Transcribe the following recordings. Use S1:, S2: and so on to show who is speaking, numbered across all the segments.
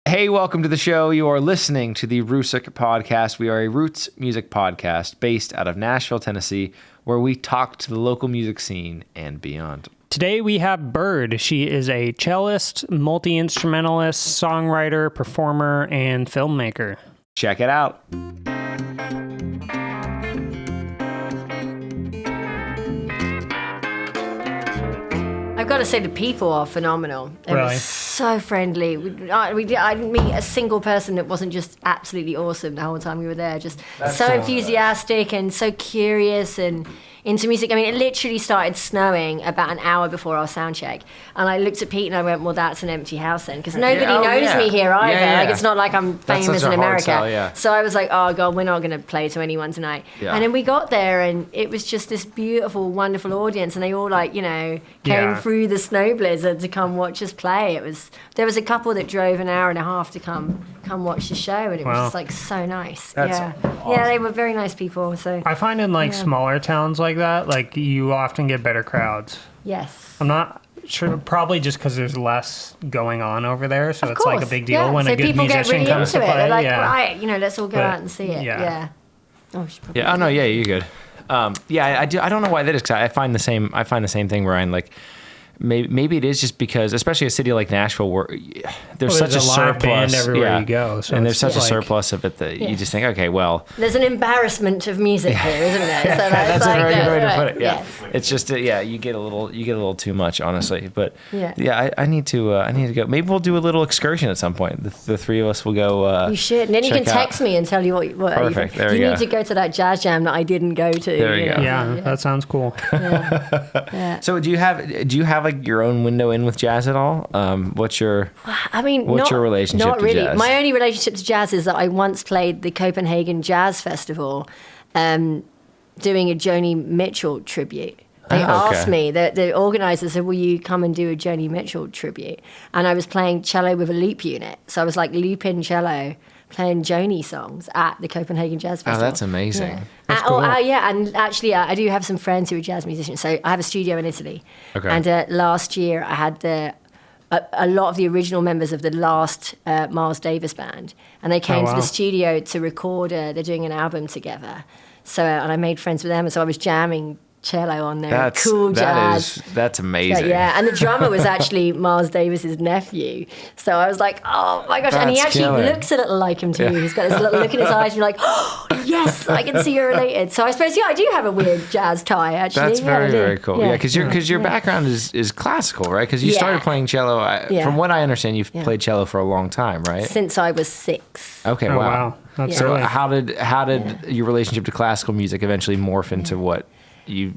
S1: Hey, welcome to the show. You are listening to the Roosic podcast. We are a roots music podcast based out of Nashville, Tennessee, where we talk to the local music scene and beyond.
S2: Today we have Bird. She is a cellist, multi-instrumentalist, songwriter, performer, and filmmaker.
S1: Check it out.
S3: I've got to say the people are phenomenal. They
S2: Really?
S3: were so friendly. I didn't meet a single person that wasn't just absolutely awesome the whole time we were there. Just so enthusiastic and so curious and into music. I mean, it literally started snowing about an hour before our sound check. And I looked at Pete and I went, well, that's an empty house then. Because nobody knows me here either.
S1: Yeah.
S3: Like, it's not like I'm famous in America.
S1: Sell,
S3: So I was like, oh, God, we're not going to play to anyone tonight.
S1: Yeah.
S3: And then we got there and it was just this beautiful, wonderful audience. And they all, like, you know, came through the snow blizzard to come watch us play. There was a couple that drove an hour and a half to come watch the show. And it was just, like, so nice.
S1: That's awesome.
S3: Yeah, they were very nice people. So
S2: I find in smaller towns like that, like you often get better crowds.
S3: yes.
S2: I'm not sure, probably just because there's less going on over there, so
S3: Of
S2: it's like a
S3: course,
S2: big deal when
S3: so
S2: a good
S3: people get
S2: musician
S3: really
S2: comes
S3: into
S2: to
S3: it.
S2: play.
S3: They're like, right, you know, let's all go
S2: But,
S3: out and see it.
S2: yeah.
S3: Oh, she probably
S1: Yeah. Oh no. Yeah. You're good. I do. I don't know why that is. 'Cause I find the same. I find the same thing, Ryan. Like, maybe it is just because, especially a city like Nashville, where there's such a
S2: live
S1: surplus
S2: band everywhere you go, so
S1: and there's
S2: it's
S1: such a
S2: like-
S1: surplus of it that you just think, okay, well,
S3: There's an embarrassment of music here, isn't there? So
S1: that's a very good way to put it. Yeah,
S3: Yes.
S1: it's just you get a little too much, honestly. But
S3: Yeah.
S1: I need to go. Maybe we'll do a little excursion at some point. The three of us will go.
S3: You should. And then you can
S1: check out.
S3: text me and tell you what
S1: Perfect. There we
S3: you
S1: go.
S3: need to go to that jazz jam that I didn't go to.
S1: There you go.
S2: Yeah, that sounds cool.
S1: So do you have like your own window in with jazz at all? What's your your relationship
S3: not
S1: to
S3: really.
S1: jazz?
S3: My only relationship to jazz is that I once played the Copenhagen Jazz Festival, doing a Joni Mitchell tribute. They asked me, the organizer said, will you come and do a Joni Mitchell tribute? And I was playing cello with a loop unit. So I was like looping cello, playing Joni songs at the Copenhagen Jazz Festival.
S1: Oh, that's amazing.
S3: Yeah.
S2: That's cool.
S3: And actually, I do have some friends who are jazz musicians. So I have a studio in Italy.
S1: Okay.
S3: And last year, I had a lot of the original members of the last Miles Davis band. And they came to the studio to record, they're doing an album together. So, and I made friends with them. And so I was jamming cello on there. Cool jazz.
S1: That's amazing.
S3: Yeah, and the drummer was actually Miles Davis's nephew. So I was like, oh my gosh. And he
S1: That's
S3: actually
S1: killer.
S3: looks a little like him too. He's got this little look in his eyes and you're like, oh, yes, I can see you're related. So I suppose, I do have a weird jazz tie actually.
S1: That's very,
S3: I do.
S1: very cool. Yeah, because your background is classical, right? Because you started playing cello. From what I understand, you've played cello for a long time, right?
S3: Since I was 6.
S1: Okay,
S2: Oh,
S1: wow.
S2: wow. That's
S1: So
S2: really...
S1: how did your relationship to classical music eventually morph into what you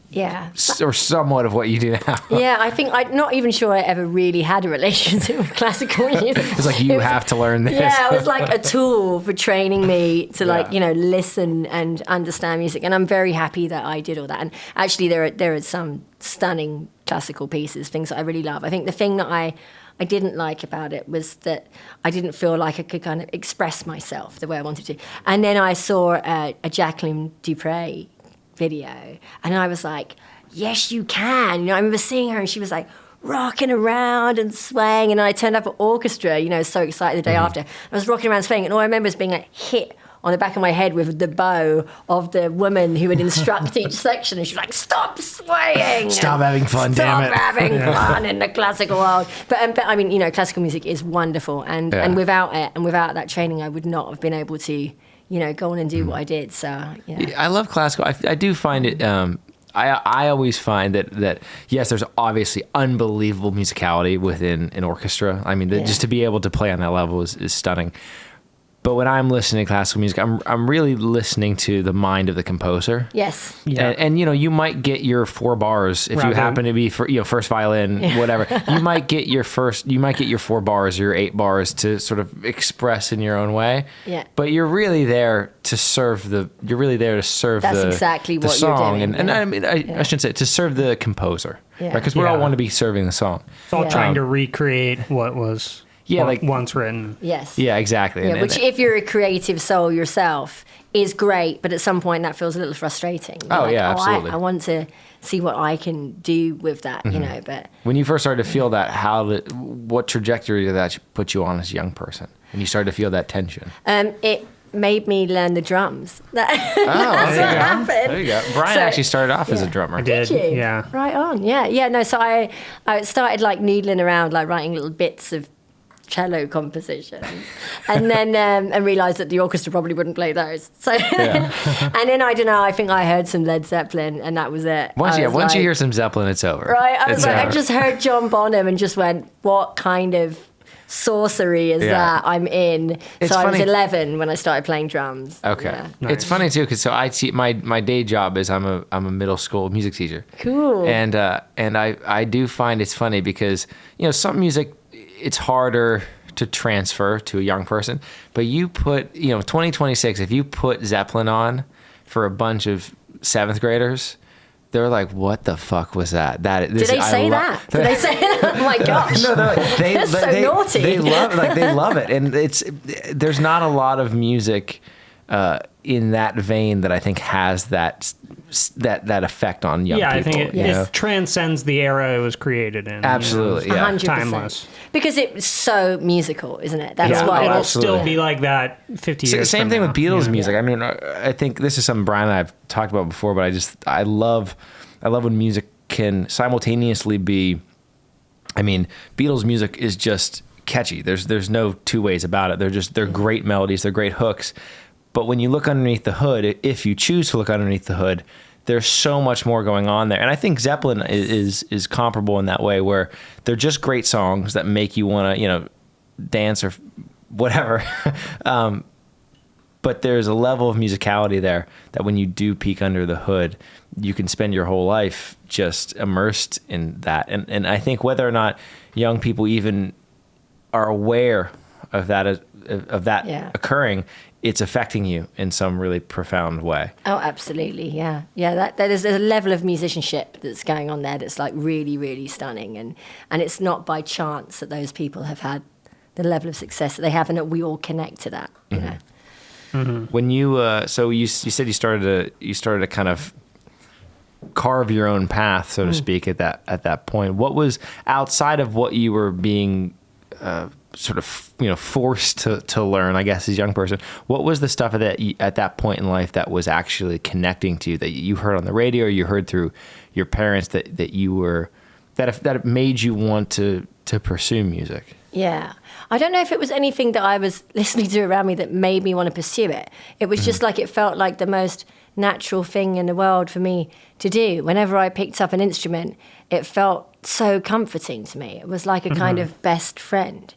S1: or somewhat of what you do now?
S3: Yeah, I think I'm not even sure I ever really had a relationship with classical music.
S1: It's like you have to learn this.
S3: Yeah, it was like a tool for training me to listen and understand music. And I'm very happy that I did all that. And actually there are some stunning classical pieces, things that I really love. I think the thing that I didn't like about it was that I didn't feel like I could kind of express myself the way I wanted to. And then I saw a Jacqueline Dupre video, and I was like, yes, you can. I remember seeing her, and she was like rocking around and swaying, and I turned up at orchestra, so excited the day after. I was rocking around swaying, and all I remember was being like hit on the back of my head with the bow of the woman who would instruct each section, and she was like, stop swaying!
S1: Stop having fun, damn it.
S3: Stop having fun in the classical world. But I mean, classical music is wonderful, and without it, and without that training, I would not have been able to, go on and do what I did. So,
S1: I love classical. I do find it. I always find that yes, there's obviously unbelievable musicality within an orchestra. I mean, just to be able to play on that level is stunning. But when I'm listening to classical music, I'm really listening to the mind of the composer.
S3: Yes.
S2: Yeah.
S1: And you might get your 4 bars if you happen to be first violin, whatever. You might get your 4 bars, your 8 bars to sort of express in your own way.
S3: Yeah.
S1: But you're really there to serve the
S3: That's exactly
S1: the
S3: what
S1: song.
S3: you're doing.
S1: And I mean I shouldn't say to serve the composer.
S3: Yeah.
S1: Because we all want to be serving the song.
S2: It's all trying to recreate what was once written.
S3: Yes.
S1: Yeah, exactly.
S3: Yeah,
S1: And-
S3: which, if you're a creative soul yourself, is great, but at some point that feels a little frustrating. You're like,
S1: absolutely.
S3: I want to see what I can do with that, you know. But
S1: when you first started to feel that, what trajectory did that put you on as a young person? When you started to feel that tension?
S3: it made me learn the drums. That's
S1: There
S3: what
S1: you go.
S3: happened.
S1: There you go. Brian
S3: So-
S1: actually started off as a
S3: yeah.
S1: drummer.
S2: I did.
S3: Did you?
S2: Yeah.
S3: Right on. Yeah. No, so I started like noodling around, like writing little bits of cello compositions, and then and realised that the orchestra probably wouldn't play those. So, and then I don't know. I think I heard some Led Zeppelin, and that was it.
S1: Once you
S3: like,
S1: hear some Zeppelin, it's over.
S3: right, I was
S1: It's
S3: like, I
S1: over.
S3: just heard John Bonham and just went, "What kind of sorcery is that I'm in?"
S1: It's
S3: So I was
S1: funny.
S3: 11 when I started playing drums.
S1: Okay,
S3: Yeah.
S1: it's funny too because I see my day job is I'm a middle school music teacher.
S3: Cool.
S1: And I do find it's funny because some music it's harder to transfer to a young person, but you put 2026 if you put Zeppelin on for a bunch of 7th graders, they're like, "What the fuck was that?"
S3: Did they say that? Did they say that? Oh my gosh.
S1: No,
S3: That's so naughty.
S1: They love it, and there's not a lot of music in that vein that I think has that effect on young
S2: Yeah,
S1: people.
S2: I think it transcends the era it was created in.
S1: Absolutely, yeah.
S3: 100%.
S2: Timeless.
S3: Because it's so musical, isn't it? That's
S1: Yeah.
S3: why
S2: It'll
S1: absolutely.
S2: still be like that 50 years
S1: Same
S2: from
S1: thing
S2: now.
S1: with Beatles
S2: Yeah.
S1: music. I mean, I think this is something Brian and I have talked about before, but I love when music can simultaneously be. I mean, Beatles music is just catchy. There's no two ways about it. They're great melodies. They're great hooks. But when you look underneath the hood, if you choose to look underneath the hood, there's so much more going on there. And I think Zeppelin is comparable in that way, where they're just great songs that make you want to, dance or whatever. But there's a level of musicality there that when you do peek under the hood, you can spend your whole life just immersed in that. And I think whether or not young people even are aware of that occurring, it's affecting you in some really profound way.
S3: Oh, absolutely. Yeah. Yeah. There's a level of musicianship that's going on there that's like really, really stunning. And it's not by chance that those people have had the level of success that they have, and that we all connect to that, you know.
S1: Mm-hmm. When you so you said you started to kind of carve your own path, so to speak, at that point. What was outside of what you were being sort of forced to learn, I guess, as a young person? What was the stuff at that point in life that was actually connecting to you, that you heard on the radio, or you heard through your parents, that it made you want to pursue music?
S3: Yeah. I don't know if it was anything that I was listening to around me that made me want to pursue it. It was just like, it felt like the most natural thing in the world for me to do. Whenever I picked up an instrument, it felt so comforting to me. It was like a kind of best friend.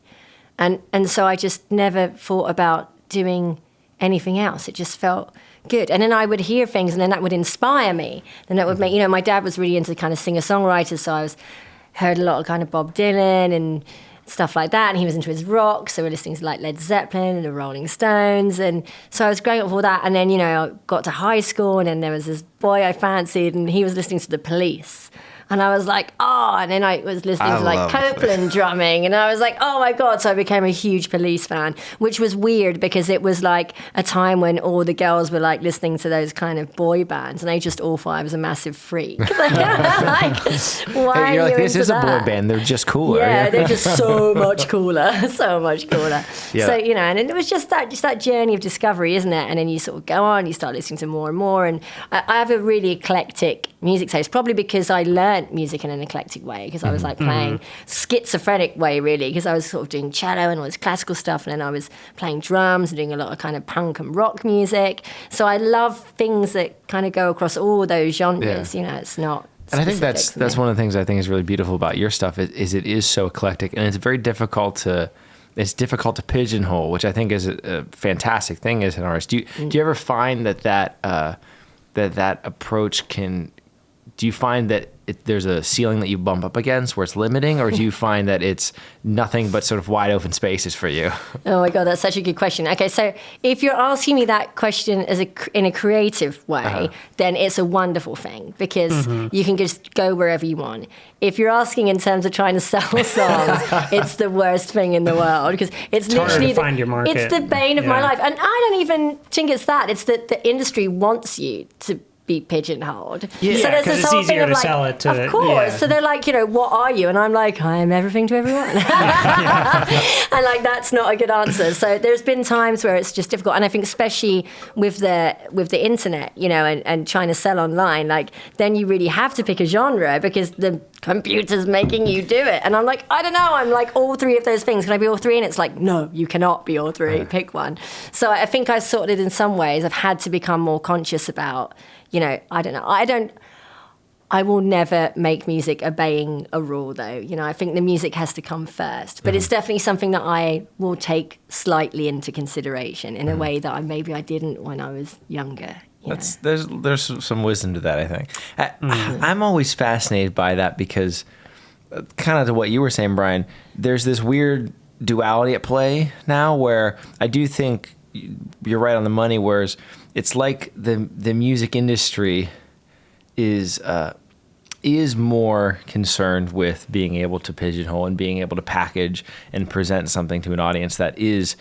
S3: And so I just never thought about doing anything else. It just felt good. And then I would hear things, and then that would inspire me. Then that would make, my dad was really into kind of singer-songwriters, so I heard a lot of kind of Bob Dylan and stuff like that, and he was into his rock, so we're listening to like Led Zeppelin and the Rolling Stones, and so I was growing up with all that. And then I got to high school, and then there was this boy I fancied, and he was listening to the Police, and I was like, oh, and then I was listening to like Copeland drumming, and I was like, oh my God. So I became a huge Police fan, which was weird because it was like a time when all the girls were like listening to those kind of boy bands, and they just all thought I was a massive freak. Like, why
S1: You're
S3: are
S1: like,
S3: you
S1: this
S3: into
S1: is a boy
S3: that?
S1: band. They're just cooler.
S3: Yeah, they're just so much cooler, so much cooler.
S1: Yeah.
S3: So, and it was just that journey of discovery, isn't it? And then you sort of go on, you start listening to more and more. And I have a really eclectic music taste, probably because I learnt music in an eclectic way, because I was like playing schizophrenic way, really, because I was sort of doing cello and all this classical stuff, and then I was playing drums and doing a lot of kind of punk and rock music. So I love things that kind of go across all those genres. It's not.
S1: And I think
S3: specific
S1: that's
S3: for me.
S1: one of the things I think is really beautiful about your stuff is it is so eclectic, and it's very difficult to pigeonhole, which I think is a fantastic thing as an artist. Do you ever find that approach can do you find that there's a ceiling that you bump up against where it's limiting, or do you find that it's nothing but sort of wide open spaces for you?
S3: Oh my God, that's such a good question. Okay, so if you're asking me that question in a creative way, then it's a wonderful thing because you can just go wherever you want. If you're asking in terms of trying to sell songs, it's the worst thing in the world because it's literally
S2: find your market.
S3: It's the bane of my life, and I don't even think it's that. It's that the industry wants you to be pigeonholed.
S2: Yeah,
S3: so there's this
S2: it's
S3: whole
S2: easier
S3: thing of
S2: to sell it to
S3: of course.
S2: yeah.
S3: So they're like, what are you? And I'm like, I'm everything to everyone. And like that's not a good answer. So there's been times where it's just difficult, and I think especially with the internet, and trying to sell online, like then you really have to pick a genre because the computer's making you do it. And I'm like, I don't know. I'm like all three of those things. Can I be all three? And it's like, no, you cannot be all three. Pick one. So I think I sorted in some ways. I've had to become more conscious about. I don't know. I will never make music obeying a rule, though. I think the music has to come first. But it's definitely something that I will take slightly into consideration in a way that maybe I didn't when I was younger.
S1: There's some wisdom to that, I think. I'm always fascinated by that because, kind of to what you were saying, Brian, there's this weird duality at play now where I do think you're right on the money, whereas it's like the music industry is more concerned with being able to pigeonhole and being able to package and present something to an audience that is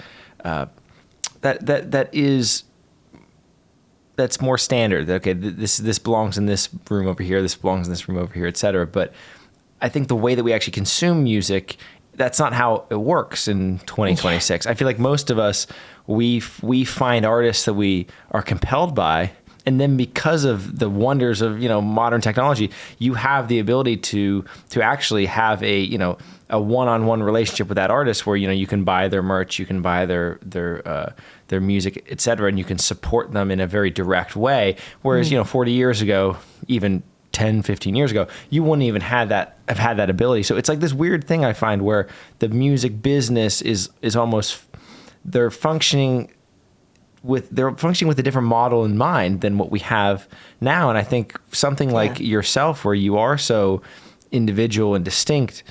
S1: that's more standard. Okay, this belongs in this room over here. This belongs in this room over here, etc. But I think the way that we actually consume music, that's not how it works in 2026. I feel like most of us, we find artists that we are compelled by, and then because of the wonders of modern technology, you have the ability to actually have a one-on-one relationship with that artist where you can buy their merch, you can buy their music, etc., and you can support them in a very direct way. Whereas 40 years ago, even 10, 15 years ago, you wouldn't even have had that ability. So it's like this weird thing I find where the music business is almost, they're functioning with a different model in mind than what we have now. And I think something like yourself, where you are so individual and distinct,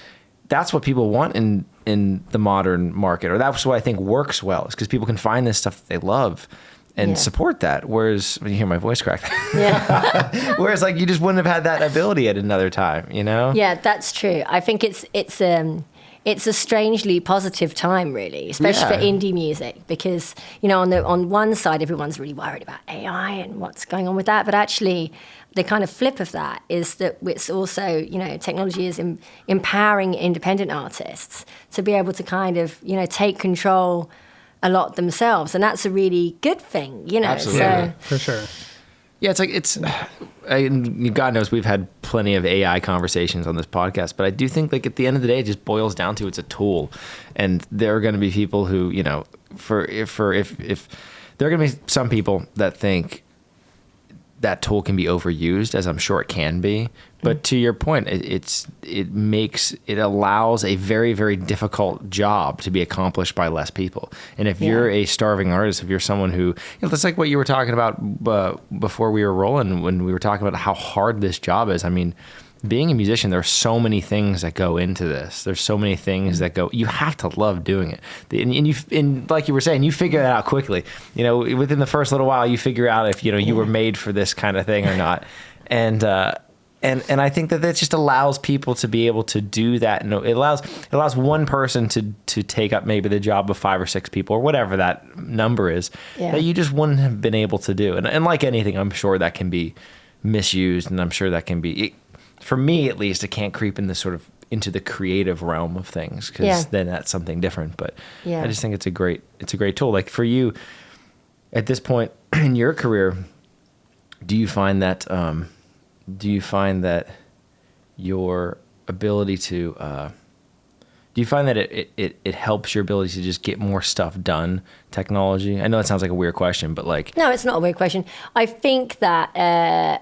S1: that's what people want in the modern market, or that's what I think works well, is because people can find this stuff that they love and support that. Whereas when you hear my voice crack, whereas like you just wouldn't have had that ability at another time, Yeah,
S3: that's true. I think it's a strangely positive time, really, especially for indie music, because on one side everyone's really worried about AI and what's going on with that, but actually the kind of flip of that is that it's also technology is empowering independent artists to be able to kind of take control a lot themselves, and that's a really good thing,
S1: Absolutely.
S3: So
S2: for sure.
S1: Yeah, God knows we've had plenty of AI conversations on this podcast, but I do think like at the end of the day, it just boils down to it's a tool, and there are going to be people who if there are going to be some people that think that tool can be overused, as I'm sure it can be. But to your point, it allows a very, very difficult job to be accomplished by less people. And if you're a starving artist, if you're someone who, that's like what you were talking about before we were rolling, when we were talking about how hard this job is. I mean, being a musician, there are so many things that go into this. There's so many things that you have to love doing it. And like you were saying, you figure that out quickly. Within the first little while, you figure out if, you were made for this kind of thing or not. And I think that just allows people to be able to do that. And it allows one person to take up maybe the job of 5 or 6 people or whatever that number is that you just wouldn't have been able to do. And like anything, I'm sure that can be misused, and I'm sure that can be, for me at least, it can't creep in this sort of into the creative realm of things, because then that's something different. But I just think it's a great tool. Like for you at this point in your career, do you find that your ability to do you find that it helps your ability to just get more stuff done, technology? I know it sounds like a weird question, but like...
S3: No, it's not a weird question. I think that,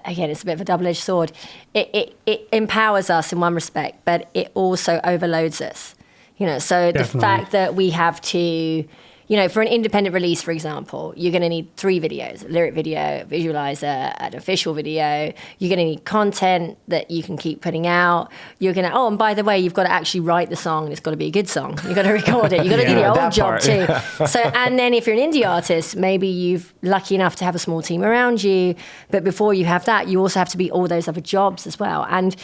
S3: again, it's a bit of a double-edged sword. It empowers us in one respect, but it also overloads us. So Definitely. The fact that we have to, for an independent release, for example, you're going to need 3 videos: a lyric video, a visualizer, an official video. You're going to need content that you can keep putting out. You're going to, and by the way, you've got to actually write the song, and it's got to be a good song. You've got to record it. You've got to do the old job too. So, and then if you're an indie artist, maybe you've lucky enough to have a small team around you, but before you have that, you also have to be all those other jobs as well. And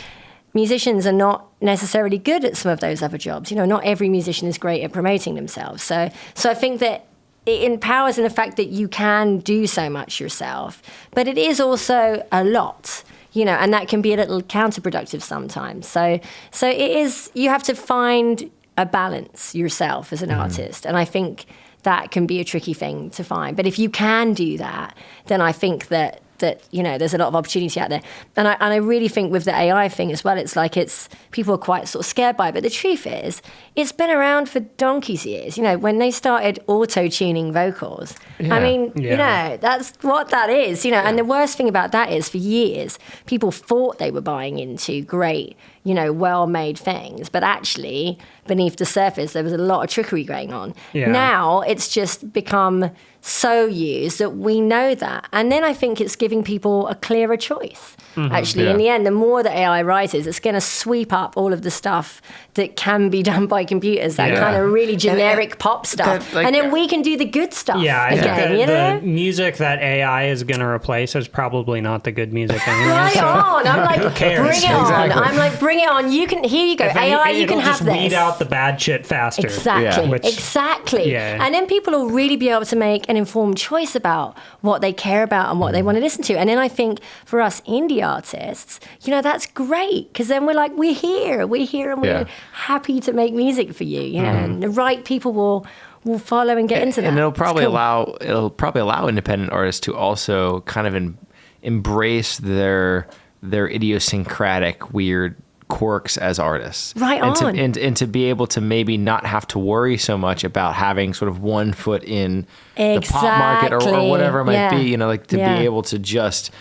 S3: musicians are not necessarily good at some of those other jobs. Not every musician is great at promoting themselves. So I think that it empowers in the fact that you can do so much yourself, but it is also a lot, and that can be a little counterproductive sometimes. So it is, you have to find a balance yourself as an artist. And I think that can be a tricky thing to find. But if you can do that, then I think that there's a lot of opportunity out there. And I really think with the AI thing as well, it's people are quite sort of scared by it. But the truth is, it's been around for donkey's years. When they started auto-tuning vocals, I mean, that's what that is, and the worst thing about that is for years, people thought they were buying into great, well-made things, but actually beneath the surface, there was a lot of trickery going on. Yeah. Now it's just become so used that we know that. And then I think it's giving people a clearer choice. Actually, in the end, the more that AI rises, it's going to sweep up all of the stuff that can be done by computers, that kind of really generic pop stuff. And then we can do the good stuff again,
S2: the music that AI is going to replace is probably not the good music anymore.
S3: Right on. I'm like,
S2: who cares?
S3: Bring it on. I'm like, bring it on. Here you go. AI, you can have
S2: this. It'll just weed out the bad shit faster.
S3: Exactly. Exactly. Yeah. And then people will really be able to make an informed choice about what they care about and what they want to listen to. And then I think for us indie artists, that's great, because then we're like, we're here and we're happy to make music for you, and the right people will follow and get into that.
S1: And it'll probably allow independent artists to also kind of embrace their idiosyncratic weird quirks as artists,
S3: right on,
S1: and to be able to maybe not have to worry so much about having sort of one foot in the pop market or whatever it might be, to be able to just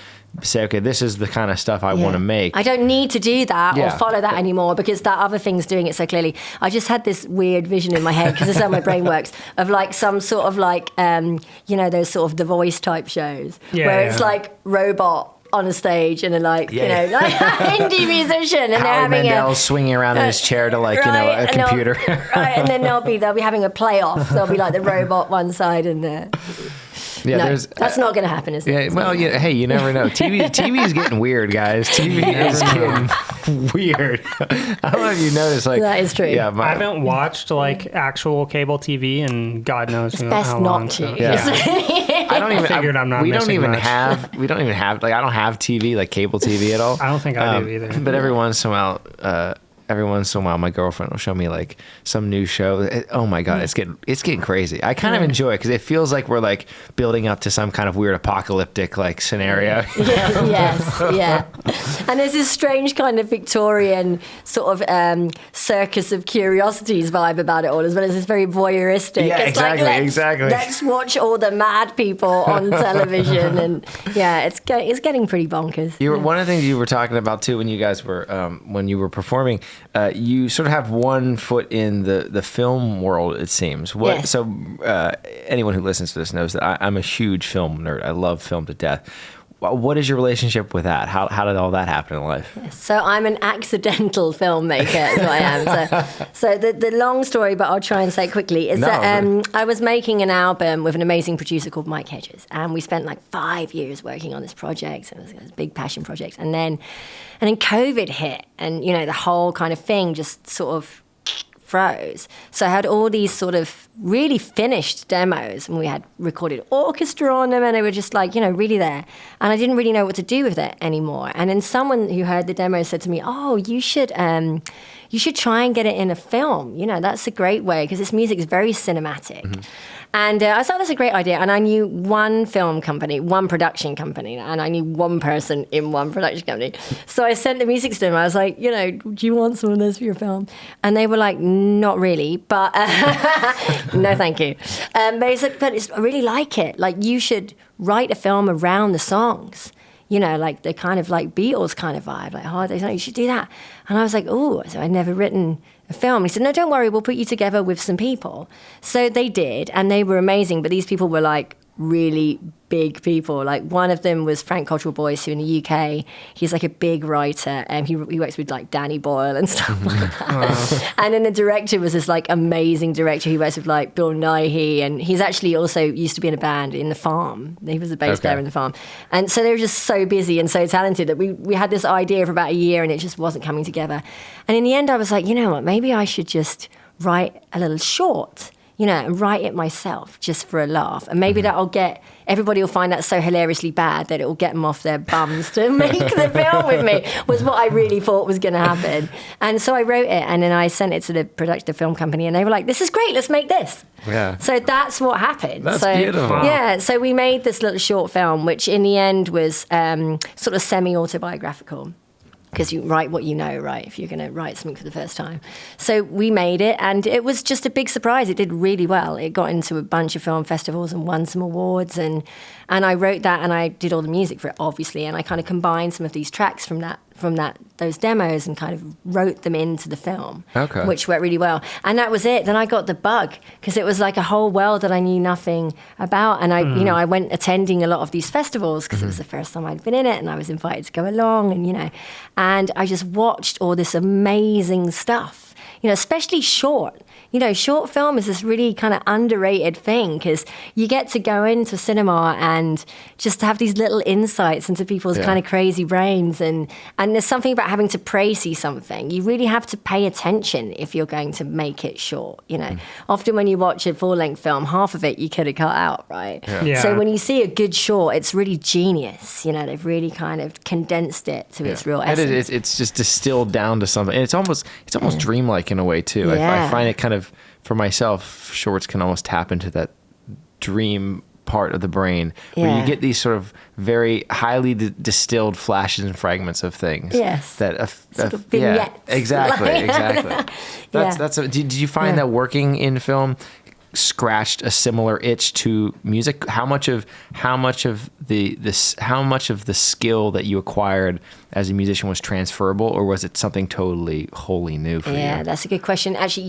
S1: say, okay, this is the kind of stuff I want to make.
S3: I don't need to do that or follow that anymore because that other thing's doing it so clearly. I just had this weird vision in my head, because it's how my brain works, of like some sort of like, those sort of The Voice type shows where it's like robot on a stage and like indie musician, and
S1: Howard
S3: they're having
S1: Mandel's swinging around in his chair to a computer.
S3: And then they'll be having a playoff. There'll be like the robot one side and the. No, that's not going to happen, is it?
S1: Well, hey, you never know. TV is getting weird, guys. TV is getting weird. I don't know if you noticed. Like,
S3: that is true.
S2: Yeah, I haven't watched actual cable TV in God knows how long.
S3: Best not to.
S2: Yeah. I don't even. Figured I'm not.
S1: We don't even have. I don't have TV, like cable TV at all.
S2: I don't think I do either.
S1: But every once in a while, my girlfriend will show me like some new show. Oh my God, it's getting crazy. I kind of enjoy it because it feels like we're like building up to some kind of weird apocalyptic like scenario.
S3: Yeah. And there's this strange kind of Victorian sort of circus of curiosities vibe about it all, as well as this very voyeuristic.
S1: Yeah,
S3: it's
S1: exactly.
S3: Let's watch all the mad people on television, and it's getting pretty bonkers.
S1: One of the things you were talking about too when you guys were when you were performing. You sort of have one foot in the film world, it seems. So anyone who listens to this knows that I'm a huge film nerd. I love film to death. What is your relationship with that? How did all that happen in life?
S3: So I'm an accidental filmmaker, is what I am. So the long story, but I'll try and say it quickly, is that I was making an album with an amazing producer called Mike Hedges, and we spent like 5 years working on this project, and it was a big passion project. And then COVID hit, and the whole kind of thing just sort of froze. So I had all these sort of really finished demos, and we had recorded orchestra on them, and they were just like, really there. And I didn't really know what to do with it anymore. And then someone who heard the demo said to me, "Oh, you should try and get it in a film. That's a great way, because this music is very cinematic." Mm-hmm. And I thought that's a great idea. And I knew one film company, one production company, and I knew one person in one production company. So I sent the music to them. I was like, do you want some of this for your film? And they were like, not really, but no, thank you. But they said, but I really like it. Like, you should write a film around the songs. Like the kind of like Beatles kind of vibe, like Hard Day's Night, you should do that. And I was like, oh, so I'd never written a a film. He said, no, don't worry, we'll put you together with some people. So they did, and they were amazing. But these people were like really big people. Like one of them was Frank Cottrell Boyce, who in the UK, he's like a big writer, and he works with like Danny Boyle and stuff like that. And then the director was this like amazing director who works with like Bill Nighy, and he's actually also used to be in a band in The Farm. He was a bass player in The Farm. And so they were just so busy and so talented that we had this idea for about a year, and it just wasn't coming together. And in the end I was like, you know what, maybe I should just write a little short, you know, and write it myself just for a laugh. And maybe that'll get, everybody will find that so hilariously bad that it will get them off their bums to make the film with me, was what I really thought was going to happen. And so I wrote it, and then I sent it to the film company, and they were like, this is great, let's make this.
S1: Yeah.
S3: So that's what happened.
S1: That's beautiful.
S3: Yeah, so we made this little short film, which in the end was sort of semi-autobiographical. Because you write what you know, right, if you're going to write something for the first time. So we made it, and it was just a big surprise. It did really well. It got into a bunch of film festivals and won some awards, and I wrote that, and I did all the music for it, obviously, and I kind of combined some of these tracks from those demos and kind of wrote them into the film, which worked really well. And that was it. Then I got the bug, because it was like a whole world that I knew nothing about. And I went attending a lot of these festivals because it was the first time I'd been in it, and I was invited to go along, and I just watched all this amazing stuff, especially short. Short film is this really kind of underrated thing, because you get to go into cinema and just have these little insights into people's kind of crazy brains. And there's something about having to see something. You really have to pay attention if you're going to make it short. Often when you watch a full-length film, half of it you could have cut out, right?
S2: Yeah.
S3: So when you see a good short, it's really genius. They've really kind of condensed it to its real essence.
S1: It's just distilled down to something. And it's almost dreamlike in a way, too.
S3: Yeah.
S1: I find it kind of, for myself, shorts can almost tap into that dream part of the brain where you get these sort of very highly distilled flashes and fragments of things.
S3: Yes.
S1: That
S3: sort of vignettes.
S1: Exactly. Did you find that working in film scratched a similar itch to music? How much of the skill that you acquired as a musician was transferable, or was it something totally wholly new for you?
S3: Yeah, that's a good question. Actually,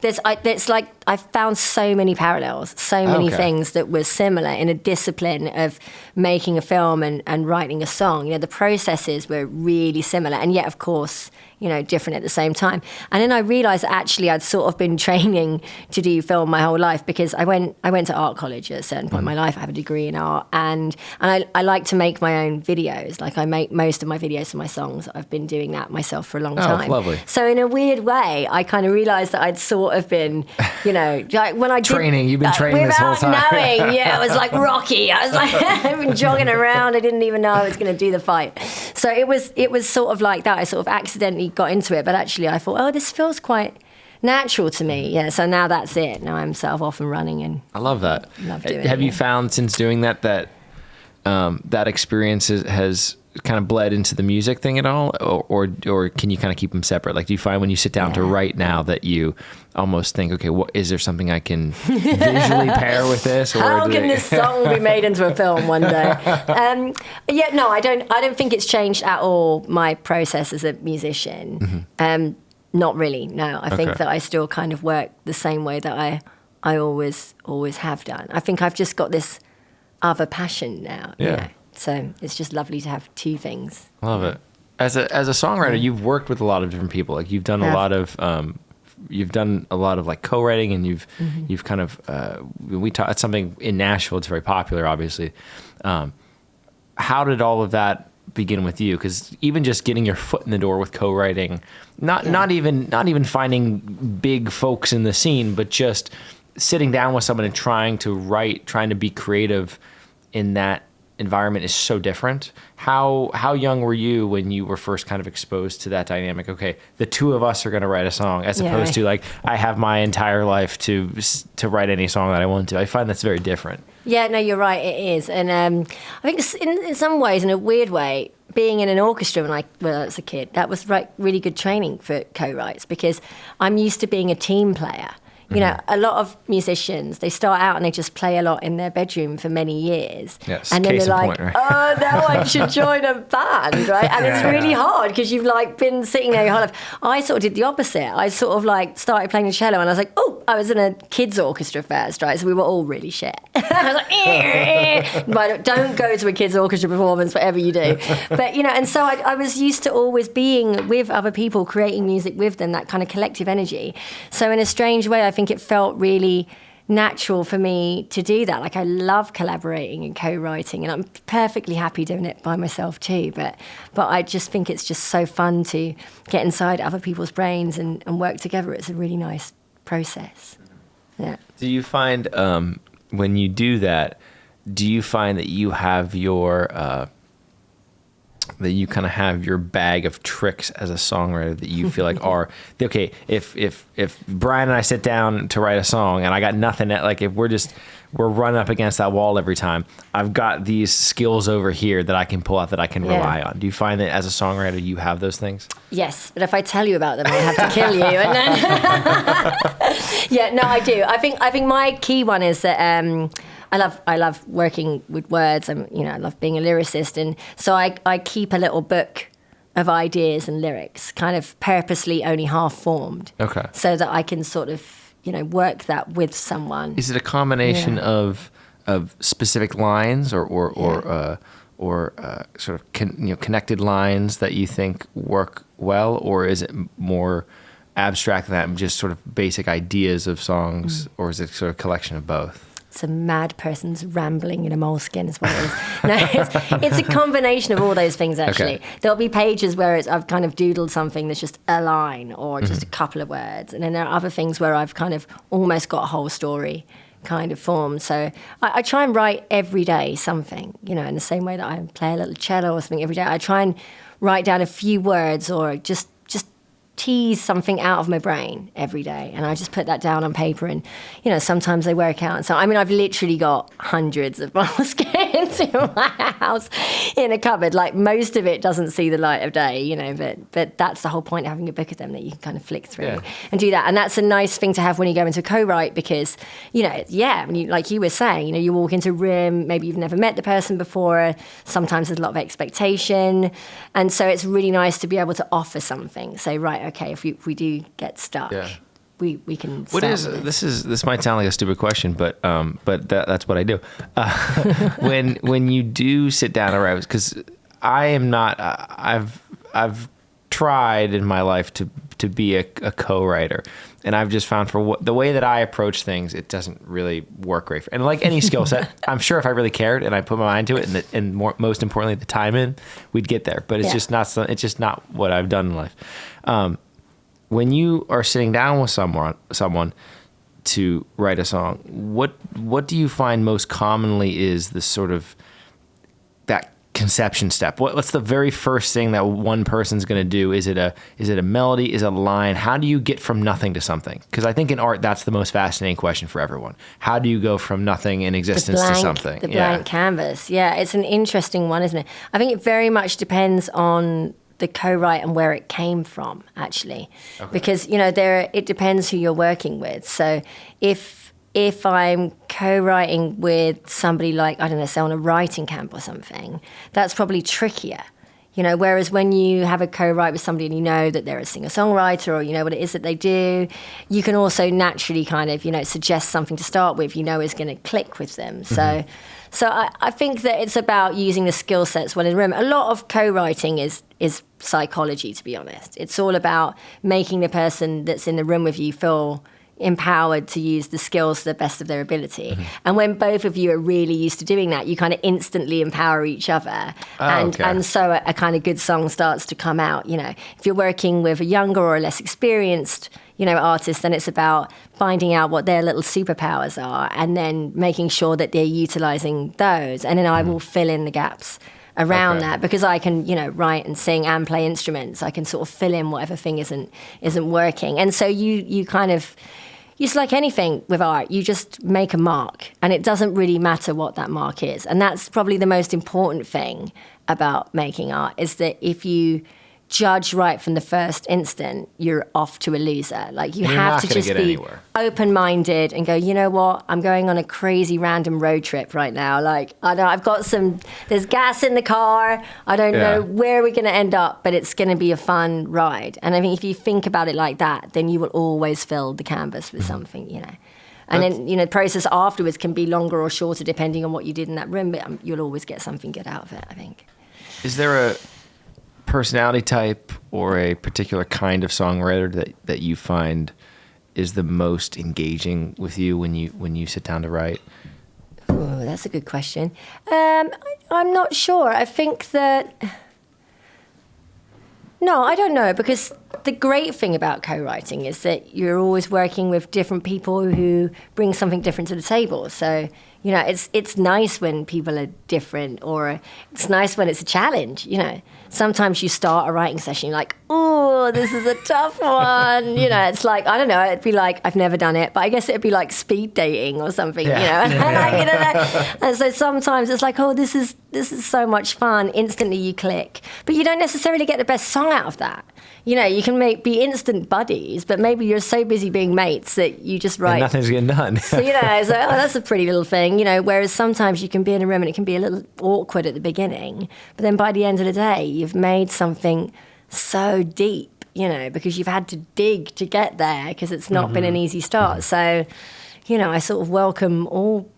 S3: there's like I found so many parallels, so many things that were similar in a discipline of making a film and writing a song. The processes were really similar, and yet, of course, different at the same time. And then I realized that actually I'd sort of been training to do film my whole life, because I went to art college at a certain point in my life. I have a degree in art, and I like to make my own videos. Like I make most of my videos for my songs. I've been doing that myself for a long time.
S1: Lovely.
S3: So in a weird way, I kind of realized that I'd sort of been, like when I
S1: training. You've been training this whole time.
S3: Without knowing, it was like Rocky. I was like, I've been jogging around. I didn't even know I was going to do the fight. So it was sort of like that. I sort of accidentally got into it, but actually I thought, oh, this feels quite natural to me. Yeah. So now that's it. Now I'm sort of off and running, and
S1: I love that.
S3: Love doing
S1: Have
S3: it,
S1: you found since doing that that experience has kind of bled into the music thing at all, or can you kind of keep them separate? Like, do you find when you sit down to write now that you almost think, okay, is there something I can visually pair with this? Or
S3: how can this song be made into a film one day? No, I don't think it's changed at all my process as a musician. Not really. No, I think that I still kind of work the same way that I always have done. I think I've just got this other passion now. So it's just lovely to have two things.
S1: I love it. As a songwriter, you've worked with a lot of different people. Like you've done a lot of like co-writing, and you've kind of it's something in Nashville. It's very popular, obviously. How did all of that begin with you? Because even just getting your foot in the door with co-writing, not even finding big folks in the scene, but just sitting down with someone and trying to be creative in that environment is so different. How young were you when you were first kind of exposed to that dynamic? Okay, the two of us are going to write a song, as opposed to like I have my entire life to write any song that I want to. I find that's very different. Yeah,
S3: no, you're right. It is, and I think in some ways, in a weird way, being in an orchestra when I was a kid, that was really good training for co-writes, because I'm used to being a team player. You know, a lot of musicians, they start out and they just play a lot in their bedroom for many years.
S1: Yes,
S3: and then
S1: case
S3: they're
S1: in
S3: like,
S1: point, right?
S3: oh, now I should join a band, right? And it's really hard because you've like been sitting there your whole life. I sort of did the opposite. I sort of like started playing the cello and I was like, oh, I was in a kids orchestra first, right? So we were all really shit. I was like, but don't go to a kids orchestra performance, whatever you do. But, you know, and so I was used to always being with other people, creating music with them, that kind of collective energy. So in a strange way, I think it felt really natural for me to do that. Like I love collaborating and co-writing, and I'm perfectly happy doing it by myself too. But I just think it's just so fun to get inside other people's brains and work together. It's a really nice process. Yeah.
S1: Do you find when you do that, do you find that you have your that you kind of have your bag of tricks as a songwriter that you feel like are okay? If Brian and I sit down to write a song and I got nothing, like if we're running up against that wall every time, I've got these skills over here that I can pull out, that I can rely on. Do you find that as a songwriter you have those things?
S3: Yes, but if I tell you about them, I have to kill you. And then yeah, no, I do. I think my key one is that I love working with words. I love being a lyricist, and so I keep a little book of ideas and lyrics, kind of purposely only half formed. Okay. So that I can sort of work that with someone.
S1: Is it a combination of specific lines or sort of connected lines that you think work well, or is it more abstract than that, and just sort of basic ideas of songs, or is it sort of a collection of both?
S3: It's a mad person's rambling in a moleskin is what it is. No, it's a combination of all those things, actually. Okay. There'll be pages where I've kind of doodled something that's just a line or just a couple of words. And then there are other things where I've kind of almost got a whole story kind of formed. So I try and write every day something, in the same way that I play a little cello or something every day. I try and write down a few words or just tease something out of my brain every day, and I just put that down on paper, and sometimes they work out. So I've literally got hundreds of moleskins in my house in a cupboard. Like most of it doesn't see the light of day, but that's the whole point of having a book of them that you can kind of flick through and do that. And that's a nice thing to have when you go into a co-write, because when you, like you were saying, you walk into a room, maybe you've never met the person before, sometimes there's a lot of expectation, and so it's really nice to be able to offer something. Say, right, okay, if we do get stuck, we can.
S1: This might sound like a stupid question, but that's what I do. When you do sit down and write, because I am not. I've tried in my life to be a co-writer, and I've just found the way that I approach things, it doesn't really work great. And like any skill set, I'm sure if I really cared and I put my mind to it, and most importantly the time in, we'd get there. But it's just not. It's just not what I've done in life. When you are sitting down with someone to write a song, what do you find most commonly is the sort of that conception step? What's the very first thing that one person's going to do? Is it a melody? Is it a line? How do you get from nothing to something? Because I think in art, that's the most fascinating question for everyone. How do you go from nothing in existence to something?
S3: The blank canvas. Yeah, it's an interesting one, isn't it? I think it very much depends on the co-write and where it came from, actually. Okay. Because, it depends who you're working with. So if I'm co-writing with somebody like, I don't know, say on a writing camp or something, that's probably trickier. Whereas when you have a co-write with somebody and you know that they're a singer-songwriter, or you know what it is that they do, you can also naturally kind of, suggest something to start with, is going to click with them. Mm-hmm. So I think that it's about using the skill sets well in the room. A lot of co-writing is psychology, to be honest. It's all about making the person that's in the room with you feel empowered to use the skills to the best of their ability. Mm-hmm. And when both of you are really used to doing that, you kind of instantly empower each other. And so a kind of good song starts to come out. If you're working with a younger or a less experienced artist, then it's about finding out what their little superpowers are and then making sure that they're utilizing those. And then I will fill in the gaps around that, because I can, write and sing and play instruments. I can sort of fill in whatever thing isn't working. And so you kind of, it's like anything with art, you just make a mark, and it doesn't really matter what that mark is. And that's probably the most important thing about making art, is that if you judge right from the first instant, you're off to a loser. Like, you
S1: And you're
S3: have
S1: not
S3: to
S1: gonna
S3: just
S1: get
S3: be
S1: anywhere.
S3: open-minded and go, you know what, I'm going on a crazy random road trip right now. Like, I know I've got there's gas in the car. I don't know where we're going to end up, but it's going to be a fun ride. And I think if you think about it like that, then you will always fill the canvas with something, you know. And then, the process afterwards can be longer or shorter depending on what you did in that room, but you'll always get something good out of it, I think.
S1: Is there a personality type or a particular kind of songwriter that you find is the most engaging with you when you sit down to write?
S3: Oh, that's a good question. I'm not sure. I think that... No, I don't know, because the great thing about co-writing is that you're always working with different people who bring something different to the table. So, it's nice when people are different, or it's nice when it's a challenge, Sometimes you start a writing session, you're like, oh, this is a tough one. It's like, I don't know, it'd be like, I've never done it, but I guess it'd be like speed dating or something, And so sometimes it's like, oh, this is so much fun. Instantly you click. But you don't necessarily get the best song out of that. You can be instant buddies, but maybe you're so busy being mates that you just write.
S1: And nothing's getting done.
S3: So, that's a pretty little thing, whereas sometimes you can be in a room and it can be a little awkward at the beginning, but then by the end of the day, you've made something so deep, because you've had to dig to get there, because it's not been an easy start. So, I sort of welcome all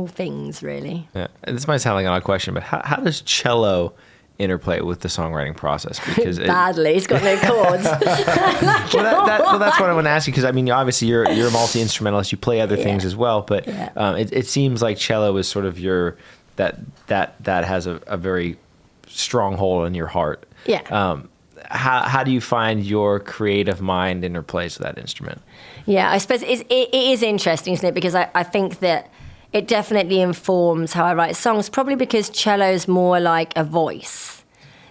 S3: things, really.
S1: Yeah. And this might sound like an odd question, but how does cello interplay with the songwriting process? Because
S3: badly, it's got no chords.
S1: That's what I want to ask you, because obviously you're a multi-instrumentalist, you play other things as well, but it seems like cello is sort of that has a very strong hold on your heart. How do you find your creative mind interplays with that instrument?
S3: I suppose it is interesting, isn't it? Because I think that it definitely informs how I write songs, probably because cello's more like a voice.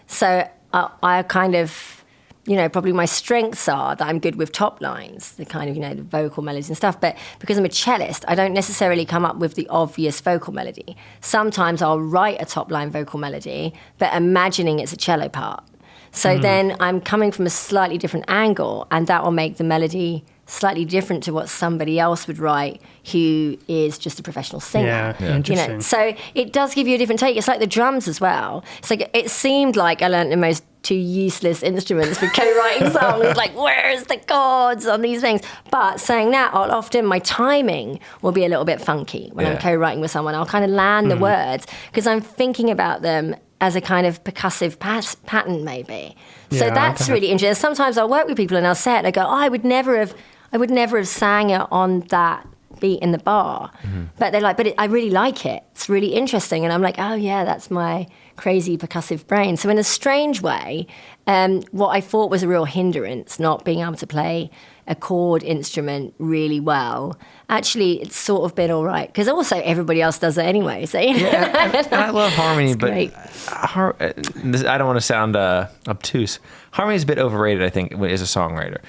S3: So I kind of, probably my strengths are that I'm good with top lines, the kind of, the vocal melodies and stuff. But because I'm a cellist, I don't necessarily come up with the obvious vocal melody. Sometimes I'll write a top line vocal melody, but imagining it's a cello part. So then I'm coming from a slightly different angle, and that will make the melody slightly different to what somebody else would write who is just a professional singer.
S2: Yeah. Interesting.
S3: So it does give you a different take. It's like the drums as well. It's like, it seemed like I learned the most two useless instruments for co-writing songs. Like, where's the chords on these things? But saying that, often my timing will be a little bit funky when I'm co-writing with someone. I'll kind of land the words because I'm thinking about them as a kind of percussive pattern, maybe. So that's really interesting. Sometimes I'll work with people and I'll say it and I go, oh, I would never have sang it on that beat in the bar. But they're like, I really like it. It's really interesting. And I'm like, oh yeah, that's my crazy percussive brain. So in a strange way, what I thought was a real hindrance, not being able to play a chord instrument really well, actually it's sort of been all right. Because also everybody else does it anyway. So, and
S1: I love harmony, but
S3: great.
S1: I don't want to sound obtuse. Harmony is a bit overrated, I think, as a songwriter.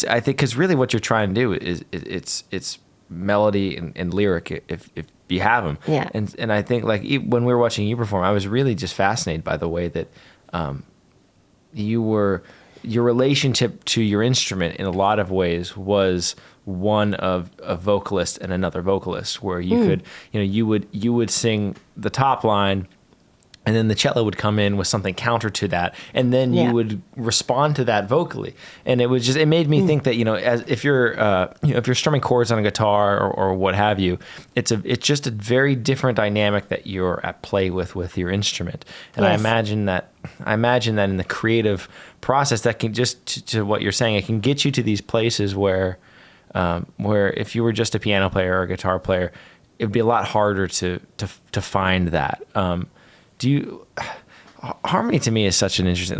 S1: I think because really what you're trying to do is it's melody and lyric if you have them.
S3: Yeah.
S1: And I think like when we were watching you perform, I was really just fascinated by the way that your relationship to your instrument in a lot of ways was one of a vocalist and another vocalist, where you could, you would sing the top line, and then the cello would come in with something counter to that, and then you would respond to that vocally. And it made me think that, as if you're strumming chords on a guitar or what have you, it's just a very different dynamic that you're at play with your instrument. And
S3: Yes.
S1: I imagine that in the creative process, that can just to what you're saying, it can get you to these places where if you were just a piano player or a guitar player, it would be a lot harder to find that. Harmony to me is such an interesting,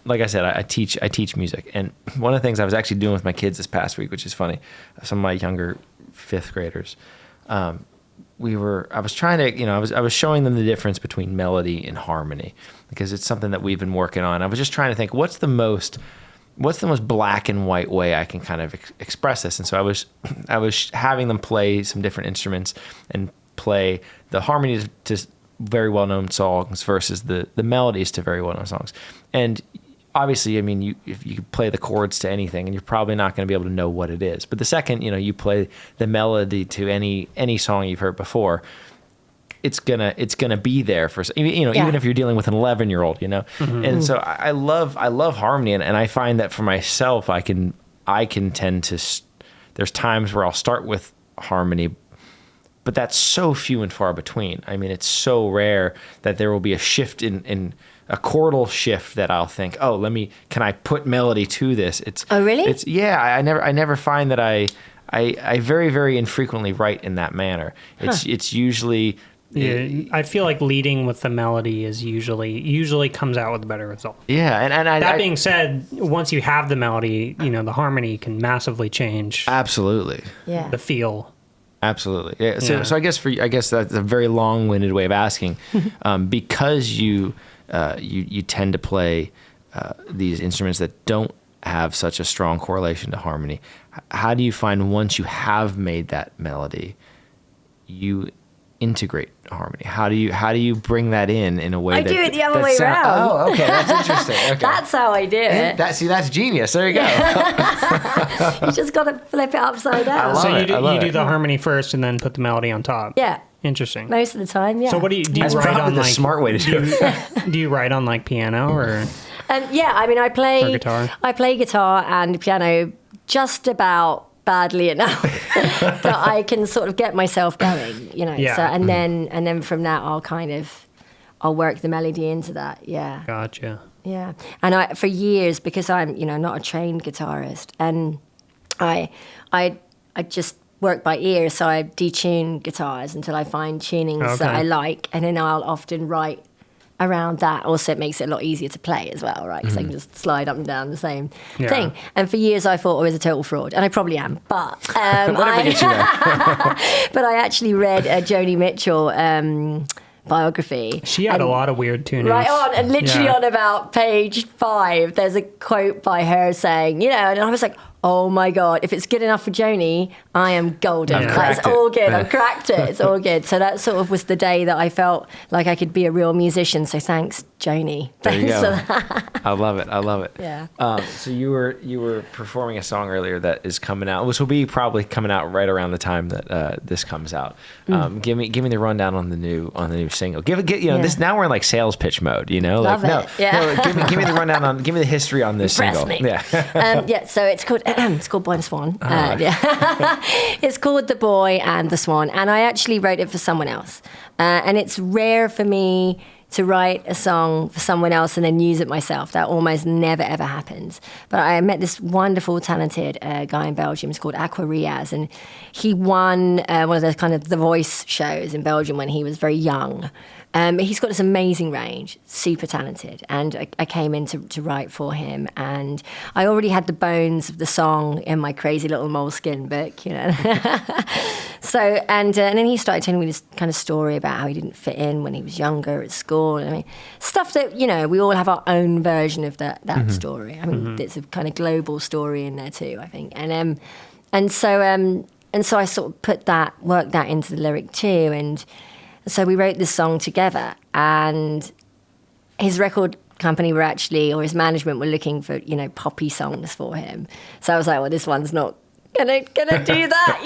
S1: like I said, I teach music, and one of the things I was actually doing with my kids this past week, which is funny, some of my younger fifth graders, I was trying to, I was showing them the difference between melody and harmony, because it's something that we've been working on. I was just trying to think, what's the most black and white way I can kind of express this? And so I was having them play some different instruments and play the harmony to very well-known songs versus the melodies to very well-known songs. And obviously, I mean, if you play the chords to anything, and you're probably not going to be able to know what it is. But the second, you play the melody to any song you've heard before, it's gonna be there for, even if you're dealing with an 11-year-old,
S2: Mm-hmm.
S1: And so I love harmony, and I find that for myself, I can tend to. There's times where I'll start with harmony, but that's so few and far between. I mean, it's so rare that there will be a shift in a chordal shift that I'll think, oh, can I put melody to this?
S3: Oh, really?
S1: I never find that I very, very infrequently write in that manner. It's usually.
S2: Yeah, I feel like leading with the melody is usually comes out with a better result.
S1: Yeah, and
S2: that being said, once you have the melody, the harmony can massively change.
S1: Absolutely.
S3: Yeah.
S2: The feel.
S1: Absolutely. Yeah. So I guess that's a very long-winded way of asking, because you tend to play these instruments that don't have such a strong correlation to harmony. How do you find, once you have made that melody, you integrate harmony? How do you bring that in a way
S3: I do it the other way around.
S1: Oh, okay, that's interesting. Okay.
S3: That's how I do it.
S1: That's genius. There you go.
S3: You just got to flip it upside down.
S2: So you do the harmony first and then put the melody on top.
S3: Yeah.
S2: Interesting.
S3: Most of the time, yeah.
S2: So what do you
S1: That's
S2: write
S1: probably
S2: on,
S1: the
S2: like,
S1: smart way to do it.
S2: Do you write on like piano or?
S3: Yeah, I mean, I play
S2: guitar?
S3: I play guitar and piano just about badly enough that I can sort of get myself going,
S2: Yeah.
S3: So and then from that I'll work the melody into that. Yeah.
S2: Gotcha.
S3: Yeah. And for years, because I'm, not a trained guitarist, and I just work by ear, so I detune guitars until I find tunings that I like, and then I'll often write around that. Also, it makes it a lot easier to play as well, right? Because I can just slide up and down the same thing. And for years, I thought I was a total fraud, and I probably am. But
S1: Whatever gets you there.
S3: but I actually read a Joni Mitchell biography.
S2: She had a lot of weird tunings.
S3: Right on, and literally on about page 5, there's a quote by her saying, and I was like, oh my God, if it's good enough for Joni, I am golden. That's all good. I've cracked it. It's all good. So that sort of was the day that I felt like I could be a real musician. So thanks, Joni.
S1: There you
S3: Thanks
S1: go.
S3: for that.
S1: I love it.
S3: Yeah.
S1: So you were performing a song earlier that is coming out, which will be probably coming out right around the time that this comes out. Give me the rundown on the new single. This, now we're in like sales pitch mode.
S3: Love it. Yeah.
S1: No, give me the rundown give me the history on this
S3: Impress
S1: single.
S3: me.
S1: Yeah.
S3: So it's called Boy and the Swan. It's called The Boy and the Swan, and I actually wrote it for someone else. And it's rare for me to write a song for someone else and then use it myself. That almost never, ever happens. But I met this wonderful, talented guy in Belgium. It's called Aqua Riaz, and he won one of those kind of The Voice shows in Belgium when he was very young. He's got this amazing range, super talented, and I came in to write for him, and I already had the bones of the song in my crazy little Moleskine book, So, and then he started telling me this kind of story about how he didn't fit in when he was younger at school. I mean, stuff that, we all have our own version of that story. I mean, it's a kind of global story in there too, I think. And so I sort of worked that into the lyric too, and so we wrote this song together, and his record company or his management were looking for, poppy songs for him. So I was like, well, this one's not gonna do that,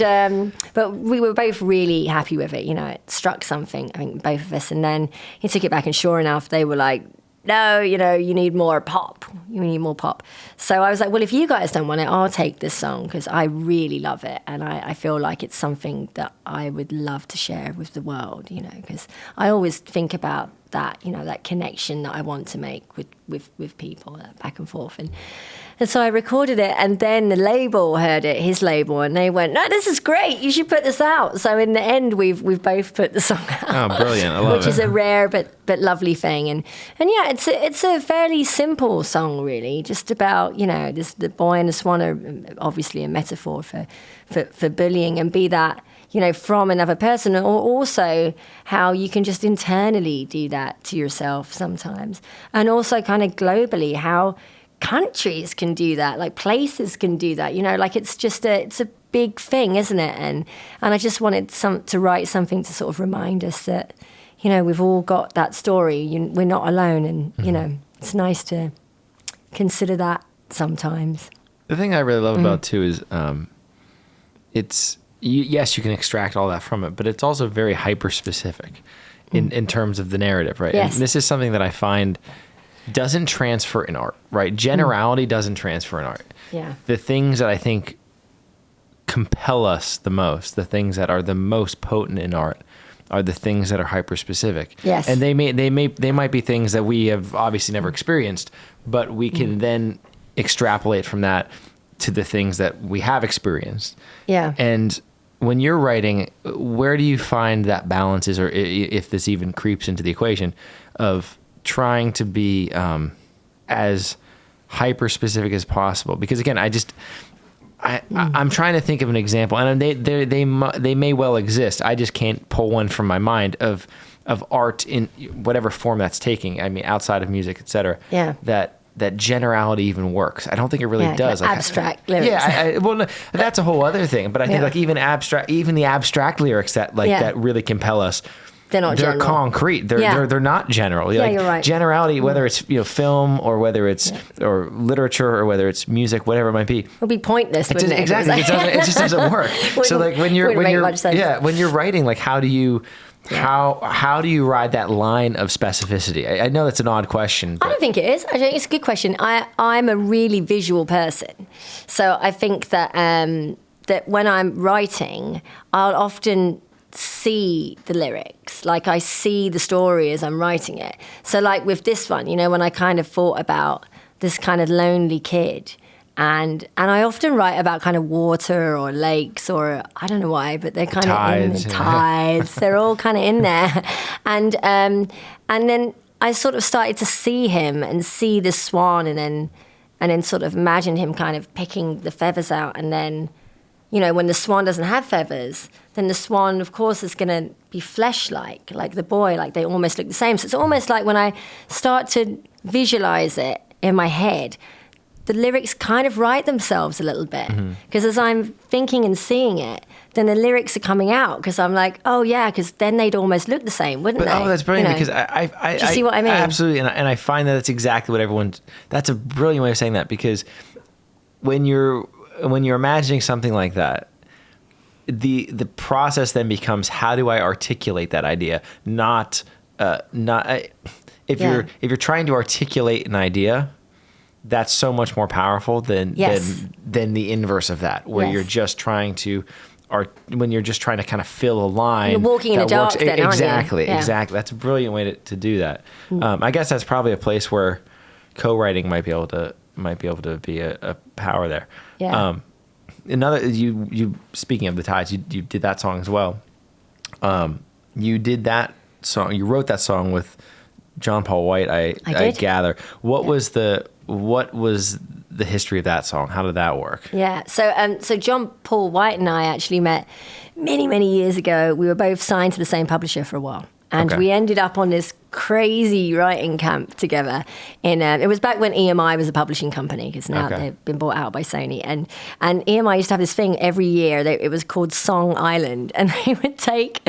S3: and but we were both really happy with it. It struck something, I think, both of us. And then he took it back, and sure enough, they were like, no, you need more pop. You need more pop. So I was like, well, if you guys don't want it, I'll take this song, because I really love it. And I feel like it's something that I would love to share with the world, because I always think about that, that connection that I want to make with people, back and forth. And so I recorded it, and then the label heard it, his label, and they went, no, this is great, you should put this out. So in the end, we've both put the song out.
S1: Oh, brilliant. I love it.
S3: Which is a rare but lovely thing. And yeah, it's a fairly simple song, really, just about, the boy and the swan are obviously a metaphor for bullying, and be that, from another person, or also how you can just internally do that to yourself sometimes. And also kind of globally, how countries can do that, like places can do that, like it's a big thing, isn't it? And I just wanted to write something to sort of remind us that, we've all got that story. We're not alone, and it's nice to consider that sometimes.
S1: The thing I really love about too is yes, you can extract all that from it, but it's also very hyper specific in terms of the narrative, right?
S3: Yes.
S1: And this is something that I find doesn't transfer in art, right? Generality doesn't transfer in art.
S3: Yeah.
S1: The things that I think compel us the most, the things that are the most potent in art, are the things that are hyper specific.
S3: Yes.
S1: And they might be things that we have obviously never experienced, but we can then extrapolate from that to the things that we have experienced.
S3: Yeah.
S1: And when you're writing, where do you find that balance is, or if this even creeps into the equation of trying to be as hyper specific as possible? Because again, I'm trying to think of an example, and they may well exist. I just can't pull one from my mind of art in whatever form that's taking. I mean, outside of music, etc.
S3: Yeah.
S1: That generality even works. I don't think it really does.
S3: Like abstract lyrics.
S1: Yeah, well, no, that's a whole other thing. But I think like even the abstract lyrics that that really compel us.
S3: They're general.
S1: Concrete. They're not general.
S3: Yeah, you're right.
S1: Generality, whether it's film or whether it's or literature or whether it's music, whatever it might be.
S3: It would be pointless. Wouldn't it?
S1: Exactly. It just doesn't work. So like when you're writing, like how do you ride that line of specificity? I know that's an odd question.
S3: I don't think it is. I think it's a good question. I'm a really visual person, so I think that that when I'm writing, I'll often see the lyrics, like I see the story as I'm writing it. So like with this one, when I kind of thought about this kind of lonely kid, and I often write about kind of water or lakes, or I don't know why, but they're kind of in the tides. They're all kind of in there, and then I sort of started to see him and see the swan, and then sort of imagined him kind of picking the feathers out, and then when the swan doesn't have feathers, then the swan, of course, is going to be flesh-like, like the boy, like they almost look the same. So it's almost like when I start to visualize it in my head, the lyrics kind of write themselves a little bit. Because as I'm thinking and seeing it, then the lyrics are coming out, because I'm like, oh yeah, because then they'd almost look the same, wouldn't they?
S1: Oh, that's brilliant, because I
S3: do you see what I mean?
S1: Absolutely, and I find that that's exactly what that's a brilliant way of saying that, because when you're imagining something like that, the process then becomes, how do I articulate that idea? If you're trying to articulate an idea, that's so much more powerful than the inverse of that, where you're just trying to, or when you're just trying to kind of fill a line.
S3: You're walking in the dark, then,
S1: exactly,
S3: aren't you?
S1: exactly. That's a brilliant way to do that. I guess that's probably a place where co-writing might be able to be a power there.
S3: Yeah.
S1: You speaking of the tides, you did that song as well. You did that song. You wrote that song with John Paul White. I gather. What was the history of that song? How did that work?
S3: Yeah. So John Paul White and I actually met many years ago. We were both signed to the same publisher for a while, and we ended up on this crazy writing camp together. It was back when EMI was a publishing company, because now they've been bought out by Sony. And EMI used to have this thing every year. It was called Song Island, and they would take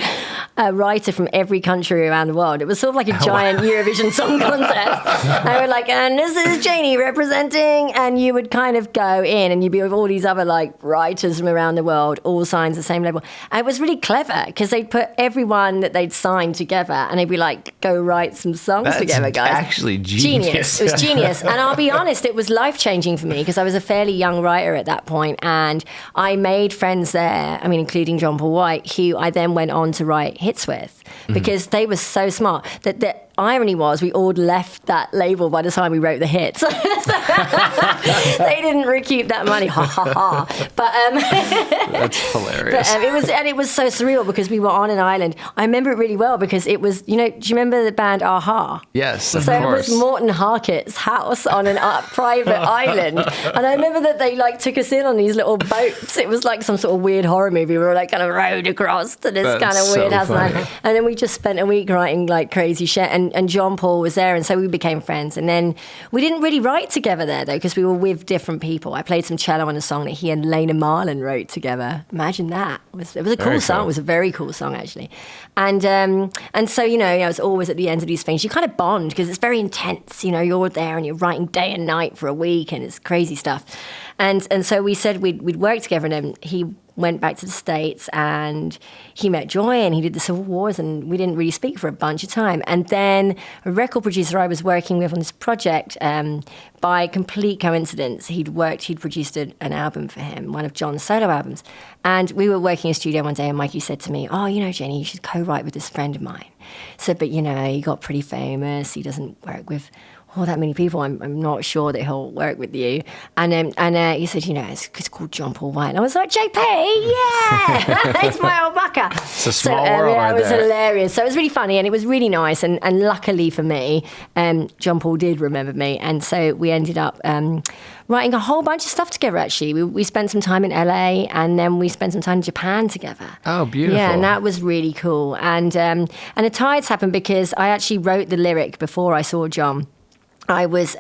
S3: a writer from every country around the world. It was sort of like a giant Eurovision Song Contest. They were like, and this is Janie representing, and you would kind of go in and you'd be with all these other like writers from around the world, all signed to the same label. And it was really clever, because they'd put everyone that they'd signed together, and they'd be like, go write some songs together, guys.
S1: Actually genius.
S3: It was genius. And I'll be honest, it was life-changing for me, because I was a fairly young writer at that point, and I made friends there, including John Paul White, who I then went on to write hits with, because they were so smart. That the irony was, we all left that label by the time we wrote the hits. They didn't recoup that money, ha ha ha. But
S1: that's hilarious.
S3: But it was so surreal, because we were on an island. I remember it really well, because it was, do you remember the band Aha?
S1: Yes, of
S3: course.
S1: So
S3: it was Morton Harkett's house on a private island, and I remember that they like took us in on these little boats. It was like some sort of weird horror movie. We were like kind of rowed across to this kind of weird house, and then we just spent a week writing like crazy shit. And and John Paul was there, and so we became friends. And then we didn't really write together there, though, because we were with different people. I played some cello on a song that he and Lena Marlin wrote together. Imagine that. It was a cool song. It was a very cool song, actually. And so, I was always at the end of these things. You kind of bond because it's very intense. You're there and you're writing day and night for a week, and it's crazy stuff. And so we said we'd work together, and then he went back to the States and he met Joy and he did the Civil Wars, and we didn't really speak for a bunch of time. And then a record producer I was working with on this project, by complete coincidence, he'd produced an album for him, one of John's solo albums. And we were working in a studio one day, and Mikey said to me, "Oh, Jenny, you should co-write with this friend of mine." So, but he got pretty famous. He doesn't work with all that many people. I'm not sure that he'll work with you. And he said, it's called John Paul White. And I was like, JP, yeah, it's my old mucker.
S1: It's a small world right
S3: it was
S1: there.
S3: hilarious. So it was really funny, and it was really nice. And luckily for me, John Paul did remember me. And so we ended up writing a whole bunch of stuff together, actually. We spent some time in LA, and then we spent some time in Japan together.
S1: Oh, beautiful.
S3: Yeah, and that was really cool. And the tides happened because I actually wrote the lyric before I saw John. I was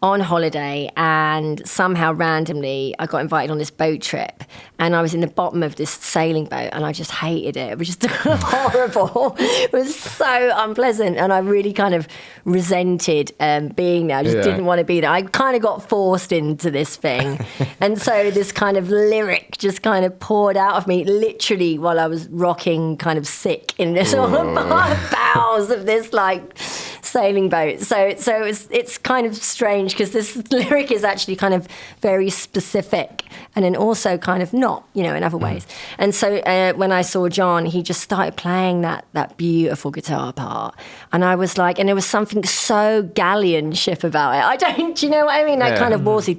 S3: on holiday, and somehow randomly I got invited on this boat trip, and I was in the bottom of this sailing boat, and I just hated it. It was just horrible. It was so unpleasant, and I really kind of resented being there. I just didn't want to be there. I kind of got forced into this thing. And so this kind of lyric just kind of poured out of me literally while I was rocking kind of sick in this on the bows of this sailing boat. So it's kind of strange because this lyric is actually kind of very specific, and then also kind of not, in other ways. And so when I saw John, he just started playing that beautiful guitar part, and I was like, and there was something so galleonship about it. Do you know what I mean? That kind of waltzy,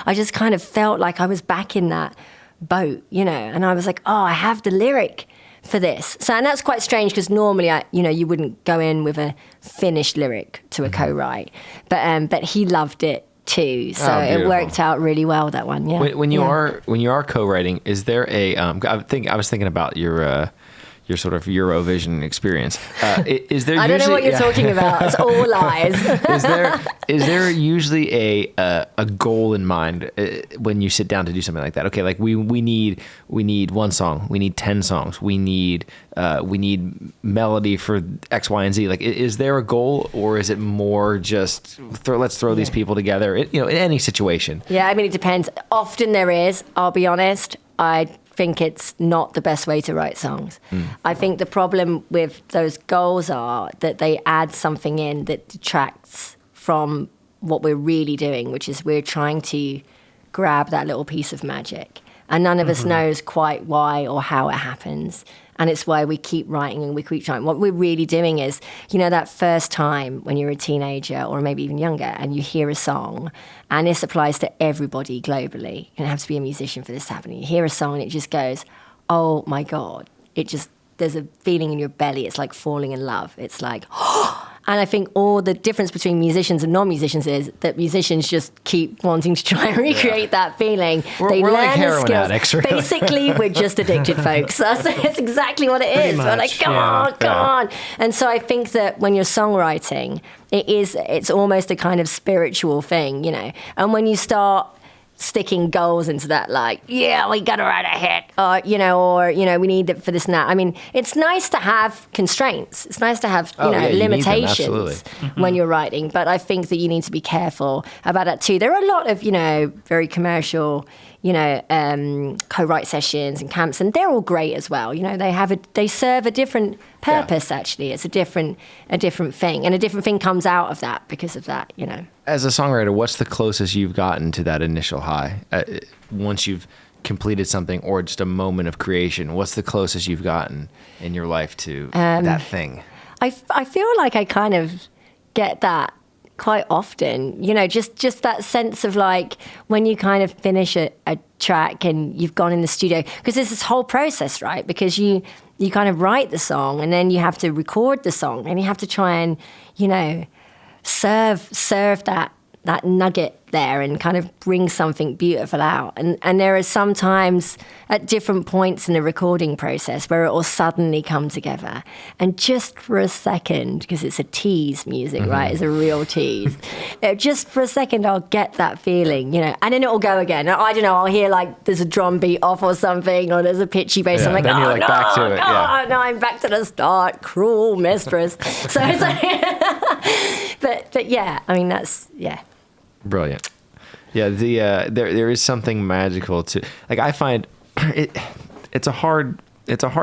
S3: I just kind of felt like I was back in that boat, and I was like, oh, I have the lyric for this. So, and that's quite strange because normally, you wouldn't go in with a finished lyric to a co-write, but he loved it too. So it worked out really well, that one. Yeah.
S1: When you are co-writing, is there a? I was thinking about your sort of Eurovision experience. Is there?
S3: I don't know what you're talking about. It's all lies.
S1: Is there usually a goal in mind when you sit down to do something like that? Okay, like we need one song, we need 10 songs, we need melody for X, Y, and Z. Like, is there a goal, or is it more just let's throw these people together? In any situation.
S3: Yeah, I mean, it depends. Often there is. I'll be honest. I think it's not the best way to write songs. I think the problem with those goals are that they add something in that detracts from what we're really doing, which is we're trying to grab that little piece of magic. And none of us knows quite why or how it happens. And it's why we keep writing and we keep trying. What we're really doing is, that first time when you're a teenager or maybe even younger and you hear a song, and this applies to everybody globally. You don't have to be a musician for this to happen. You hear a song and it just goes, oh my God. There's a feeling in your belly. It's like falling in love. It's like, oh. And I think all the difference between musicians and non-musicians is that musicians just keep wanting to try and recreate that feeling.
S1: We're like heroin addicts, really.
S3: Basically, we're just addicted, folks. That's exactly what it is. We're like, come on. And so I think that when you're songwriting, it's almost a kind of spiritual thing, And when you start sticking goals into that, we gotta write a hit, or we need it for this and that. I mean, it's nice to have constraints. It's nice to have limitations when you're writing, but I think that you need to be careful about that too. There are a lot of very commercial co-write sessions and camps, and they're all great as well. They serve a different purpose. Actually, it's a different thing, and a different thing comes out of that because of that.
S1: As a songwriter, what's the closest you've gotten to that initial high? Once you've completed something or just a moment of creation, what's the closest you've gotten in your life to that thing?
S3: I feel like I kind of get that quite often, just that sense of when you kind of finish a track and you've gone in the studio, because there's this whole process, right? Because you kind of write the song and then you have to record the song and you have to try and, serve that that nugget there and kind of bring something beautiful out. And there are sometimes at different points in the recording process where it will suddenly come together. And just for a second, because it's a tease music, right? It's a real tease. Just for a second, I'll get that feeling, you know, and then it will go again. I don't know, I'll hear like there's a drum beat off or something, or there's a pitchy bass. I'm like,
S1: then you're like back to it.
S3: No, I'm back to the start. Cruel mistress. So it's like, but yeah, I mean, that's, yeah.
S1: Brilliant. Yeah, there is something magical to, like, I find it's a hard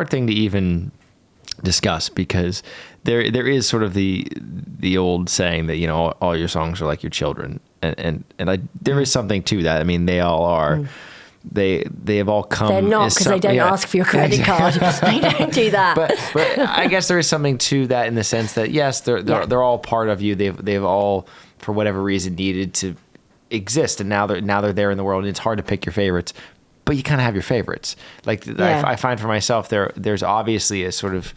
S1: thing to even discuss, because there is sort of the old saying that, you know, all your songs are like your children, and there is something to that. I mean, they all are. They have all come.
S3: They're not, because they don't ask for your credit card. They don't do that.
S1: But I guess there is something to that, in the sense that, yes, they're all part of you. They've all, for whatever reason, needed to exist, and now they're there in the world, and it's hard to pick your favorites, but you kind of have your favorites. Like, I find for myself, there's obviously a sort of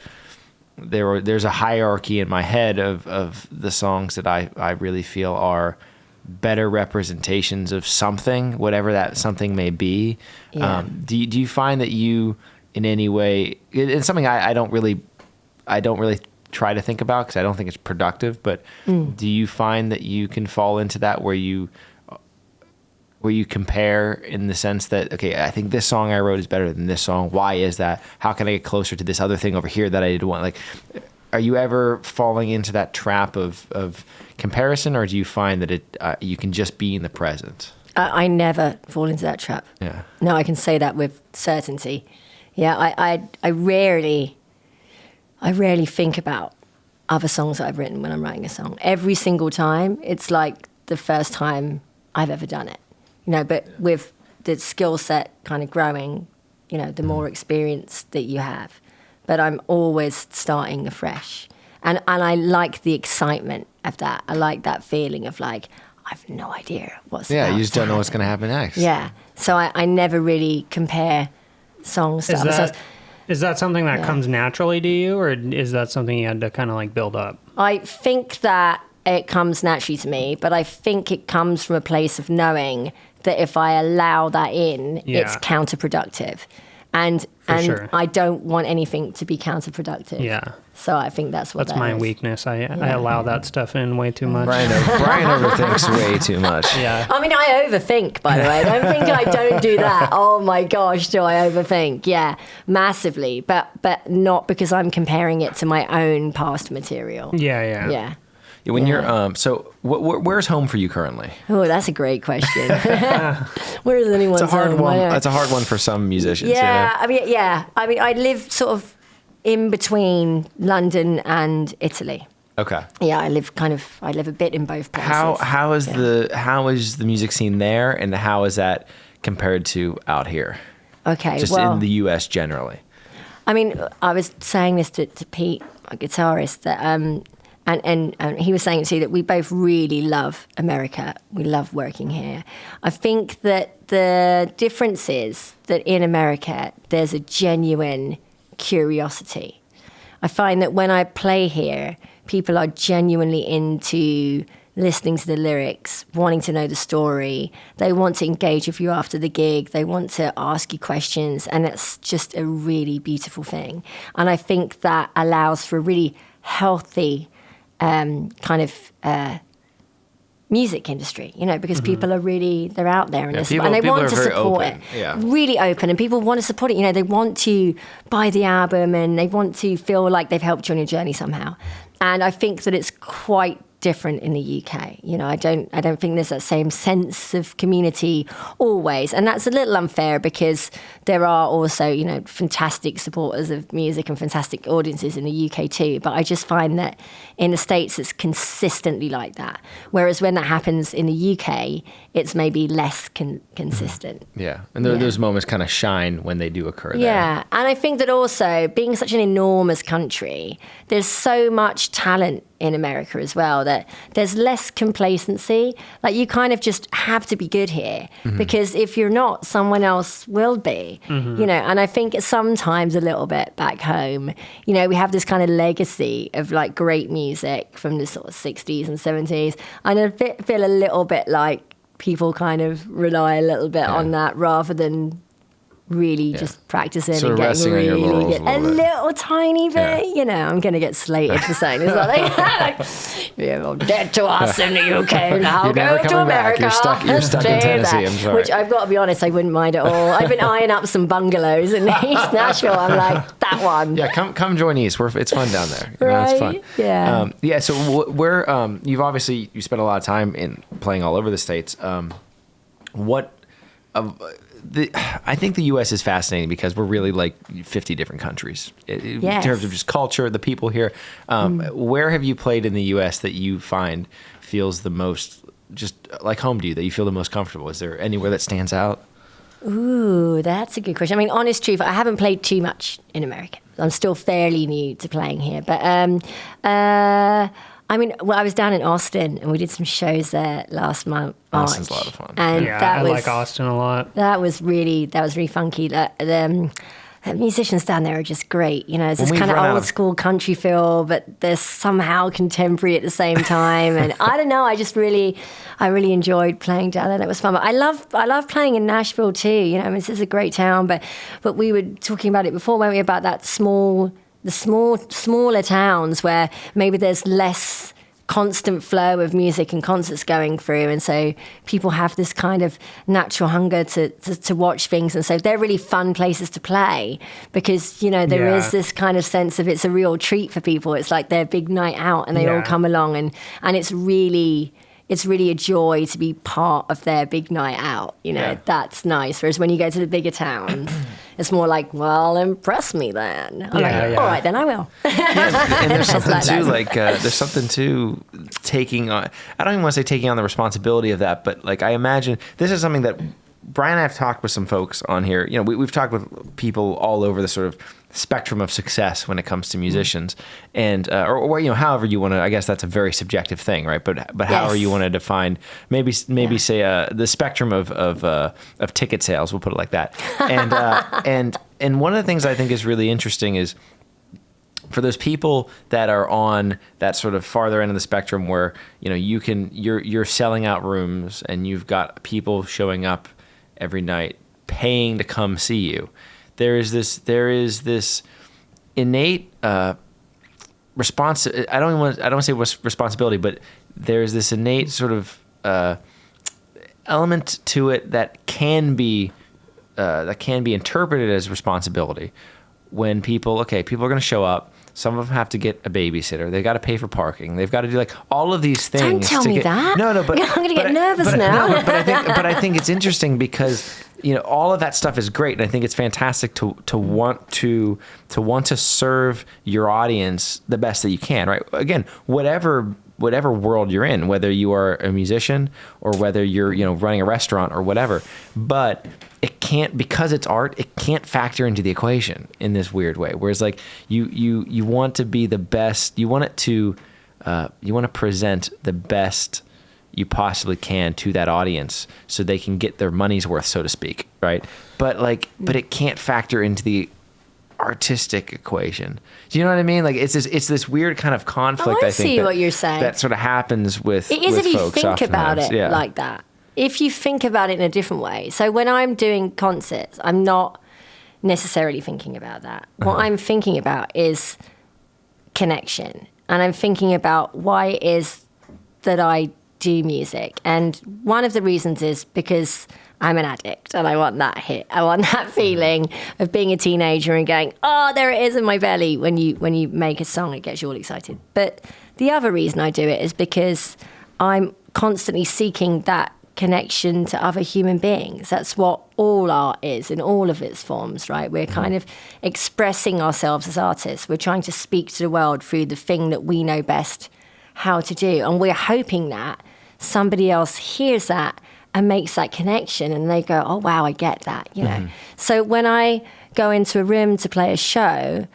S1: there's a hierarchy in my head of the songs that I really feel are better representations of something, whatever that something may be. Do you find that you, in any way, it's something I don't really try to think about, because I don't think it's productive, but do you find that you can fall into that, where you compare, in the sense that, okay, I think this song I wrote is better than this song. Why is that? How can I get closer to this other thing over here that I did want? Like, are you ever falling into that trap of comparison, or do you find that you can just be in the present?
S3: I never fall into that trap.
S1: Yeah.
S3: No, I can say that with certainty. Yeah, I rarely think about other songs that I've written when I'm writing a song. Every single time, it's like the first time I've ever done it. You know, but with the skill set kind of growing, you know, the more experience that you have. But I'm always starting afresh. And I like the excitement of that. I like that feeling of like, I have no idea what's
S1: Yeah,
S3: about
S1: you just
S3: to
S1: don't know what's
S3: happen.
S1: going to happen next.
S3: Yeah. So I never really compare songs to other songs.
S2: Is that something that comes naturally to you, or is that something you had to kind of like build up?
S3: I think that it comes naturally to me, but I think it comes from a place of knowing that if I allow that in, it's counterproductive. And
S2: sure.
S3: I don't want anything to be counterproductive.
S2: Yeah.
S3: So I think that's what
S2: That's my weakness. I allow that stuff in way too much.
S1: Brian overthinks way too much.
S2: Yeah.
S3: I mean, I overthink, by the way. Don't think I don't do that. Oh my gosh, do I overthink? Yeah, massively. But not because I'm comparing it to my own past material.
S2: Yeah.
S3: Yeah.
S1: When you're so where's home for you currently?
S3: Oh, that's a great question. Where is anyone's
S1: It's a hard
S3: home?
S1: one. It's a hard one for some musicians.
S3: Yeah,
S1: You know?
S3: I mean, I live sort of in between London and Italy.
S1: Okay.
S3: Yeah, I live a bit in both places.
S1: How is the music scene there, and how is that compared to out here?
S3: Okay,
S1: Just
S3: well,
S1: in the US generally.
S3: I mean, I was saying this to Pete, my guitarist, that and he was saying too that we both really love America. We love working here. I think that the difference is that in America, there's a genuine curiosity. I find that when I play here, people are genuinely into listening to the lyrics, wanting to know the story. They want to engage with you after the gig. They want to ask you questions, and it's just a really beautiful thing. And I think that allows for a really healthy kind of music industry, you know, because people are they're out there and they want to support it.
S1: Yeah.
S3: Really open, and people want to support it. You know, they want to buy the album, and they want to feel like they've helped you on your journey somehow. And I think that it's quite different in the UK. You know, I don't think there's that same sense of community always. And that's a little unfair, because there are also, you know, fantastic supporters of music and fantastic audiences in the UK too. But I just find that in the States, it's consistently like that. Whereas when that happens in the UK, it's maybe less consistent.
S1: Yeah. And those moments kind of shine when they do occur there.
S3: Yeah. And I think that also, being such an enormous country, there's so much talent in America as well, that there's less complacency. Like you kind of just have to be good here because if you're not, someone else will be, you know. And I think sometimes a little bit back home, you know, we have this kind of legacy of like great music from the sort of 60s and 70s. And I feel a little bit like people kind of rely a little bit on that rather than really just practicing
S1: sort
S3: and
S1: of
S3: getting
S1: resting on your
S3: really
S1: laurels
S3: good.
S1: a little bit.
S3: Tiny bit, you know. I'm going to get slated for saying this. Like, you're dead to us in the UK now.
S1: You're never
S3: Go to
S1: coming back.
S3: America.
S1: You're stuck in Tennessee. I'm sorry.
S3: Which I've got to be honest, I wouldn't mind at all. I've been eyeing up some bungalows in East Nashville. I'm like, that one.
S1: Yeah, come join East. It's fun down there. You know, it's fun.
S3: Yeah.
S1: Yeah. So where you've obviously you spent a lot of time in playing all over the states. I think the U.S. is fascinating because we're really like 50 different countries in terms of just culture, the people here. Where have you played in the U.S. that you find feels the most just like home to you, that you feel the most comfortable? Is there anywhere that stands out?
S3: Ooh, that's a good question. I mean, honest truth, I haven't played too much in America. I'm still fairly new to playing here. But I mean, well, I was down in Austin and we did some shows there last month.
S1: Austin's a lot of fun.
S3: And
S2: I like Austin a lot.
S3: That was really funky. The musicians down there are just great. You know, it's this kind of old school country feel, but they're somehow contemporary at the same time. And I don't know, I really enjoyed playing down there. That was fun. But I love playing in Nashville too. You know, I mean, this is a great town. But we were talking about it before, weren't we, about that smaller towns where maybe there's less constant flow of music and concerts going through, and so people have this kind of natural hunger to watch things, and so they're really fun places to play because, you know, there is this kind of sense of it's a real treat for people. It's like their big night out and they all come along, and it's really a joy to be part of their big night out. You know, that's nice. Whereas when you go to the bigger towns, it's more like, well, impress me then. I'm all right, then I will.
S1: And there's something there's something to taking on, I don't even want to say taking on the responsibility of that, but like I imagine this is something that Brian and I have talked with some folks on here. You know, we've talked with people all over the sort of spectrum of success when it comes to musicians, and or you know, however you want to. I guess that's a very subjective thing, right? But however you want to define, maybe say the spectrum of ticket sales. We'll put it like that. And one of the things I think is really interesting is for those people that are on that sort of farther end of the spectrum, where you know you're selling out rooms and you've got people showing up every night paying to come see you. There is this innate response. I don't want to say responsibility, but there's this innate sort of element to it that can be interpreted as responsibility. When people are going to show up. Some of them have to get a babysitter. They've got to pay for parking. They've got to do like all of these things.
S3: Don't tell me that.
S1: No, but
S3: I'm going to get nervous now.
S1: No, but I think it's interesting because, you know, all of that stuff is great, and I think it's fantastic to want to serve your audience the best that you can. Right? Again, whatever world you're in, whether you are a musician or whether you're, you know, running a restaurant or whatever, but it can't, because it's art, it can't factor into the equation in this weird way. Whereas like you want to be the best, you want to present the best you possibly can to that audience so they can get their money's worth, so to speak. Right. But it can't factor into the artistic equation. Do you know what I mean? Like it's this weird kind of conflict. I think
S3: what you're saying.
S1: That sort of happens with
S3: it is
S1: with
S3: if you
S1: folks
S3: think about
S1: oftentimes.
S3: it like that. If you think about it in a different way. So when I'm doing concerts, I'm not necessarily thinking about that. What I'm thinking about is connection, and I'm thinking about why it is that I do music. And one of the reasons is because I'm an addict and I want that hit. I want that feeling of being a teenager and going, oh, there it is in my belly. When you make a song, it gets you all excited. But the other reason I do it is because I'm constantly seeking that connection to other human beings. That's what all art is in all of its forms, right? We're kind of expressing ourselves as artists. We're trying to speak to the world through the thing that we know best how to do. And we're hoping that somebody else hears that and makes that connection, and they go, oh, wow, I get that, you know. So when I go into a room to play a show,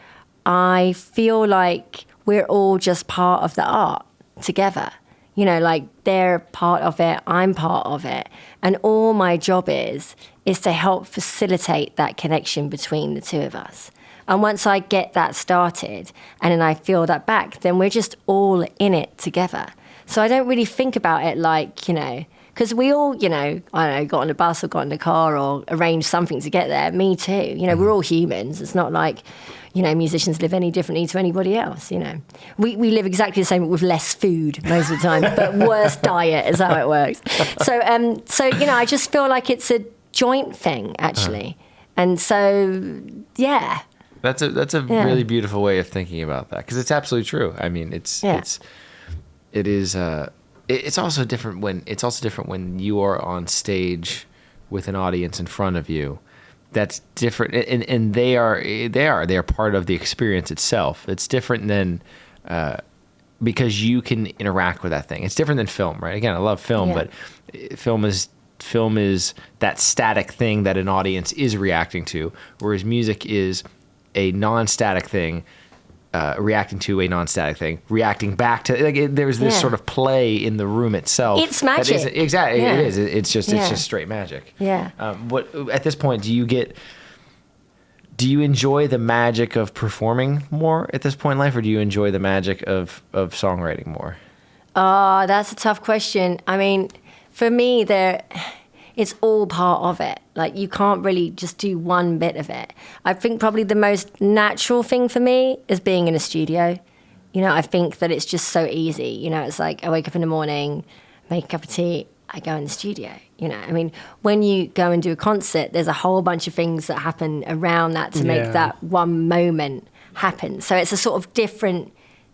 S3: I feel like we're all just part of the art together. You know, like they're part of it, I'm part of it. And all my job is to help facilitate that connection between the two of us. And once I get that started and then I feel that back, then we're just all in it together. So I don't really think about it like, you know, because we all, you know, I don't know, got on a bus or got in a car or arranged something to get there. Me too. You know, we're all humans. It's not like, you know, musicians live any differently to anybody else, you know. We live exactly the same with less food most of the time, but worse diet is how it works. So, you know, I just feel like it's a joint thing, actually. And so, yeah.
S1: That's a really beautiful way of thinking about that, because it's absolutely true. I mean, it's also different when you are on stage with an audience in front of you. That's different, and they are part of the experience itself. It's different than because you can interact with that thing. It's different than film, right? Again, I love film, but film is that static thing that an audience is reacting to, whereas music is a non-static thing. Reacting to a non-static thing, reacting back to there's this sort of play in the room itself.
S3: It's magic.
S1: Exactly, it is. It's just straight magic.
S3: Yeah.
S1: What at this point do you enjoy the magic of performing more at this point in life, or do you enjoy the magic of songwriting more?
S3: Oh, that's a tough question. I mean, for me, it's all part of it. Like, you can't really just do one bit of it. I think probably the most natural thing for me is being in a studio. You know, I think that it's just so easy. You know, it's like I wake up in the morning, make a cup of tea, I go in the studio. You know, I mean, when you go and do a concert, there's a whole bunch of things that happen around that to make that one moment happen. So it's a sort of different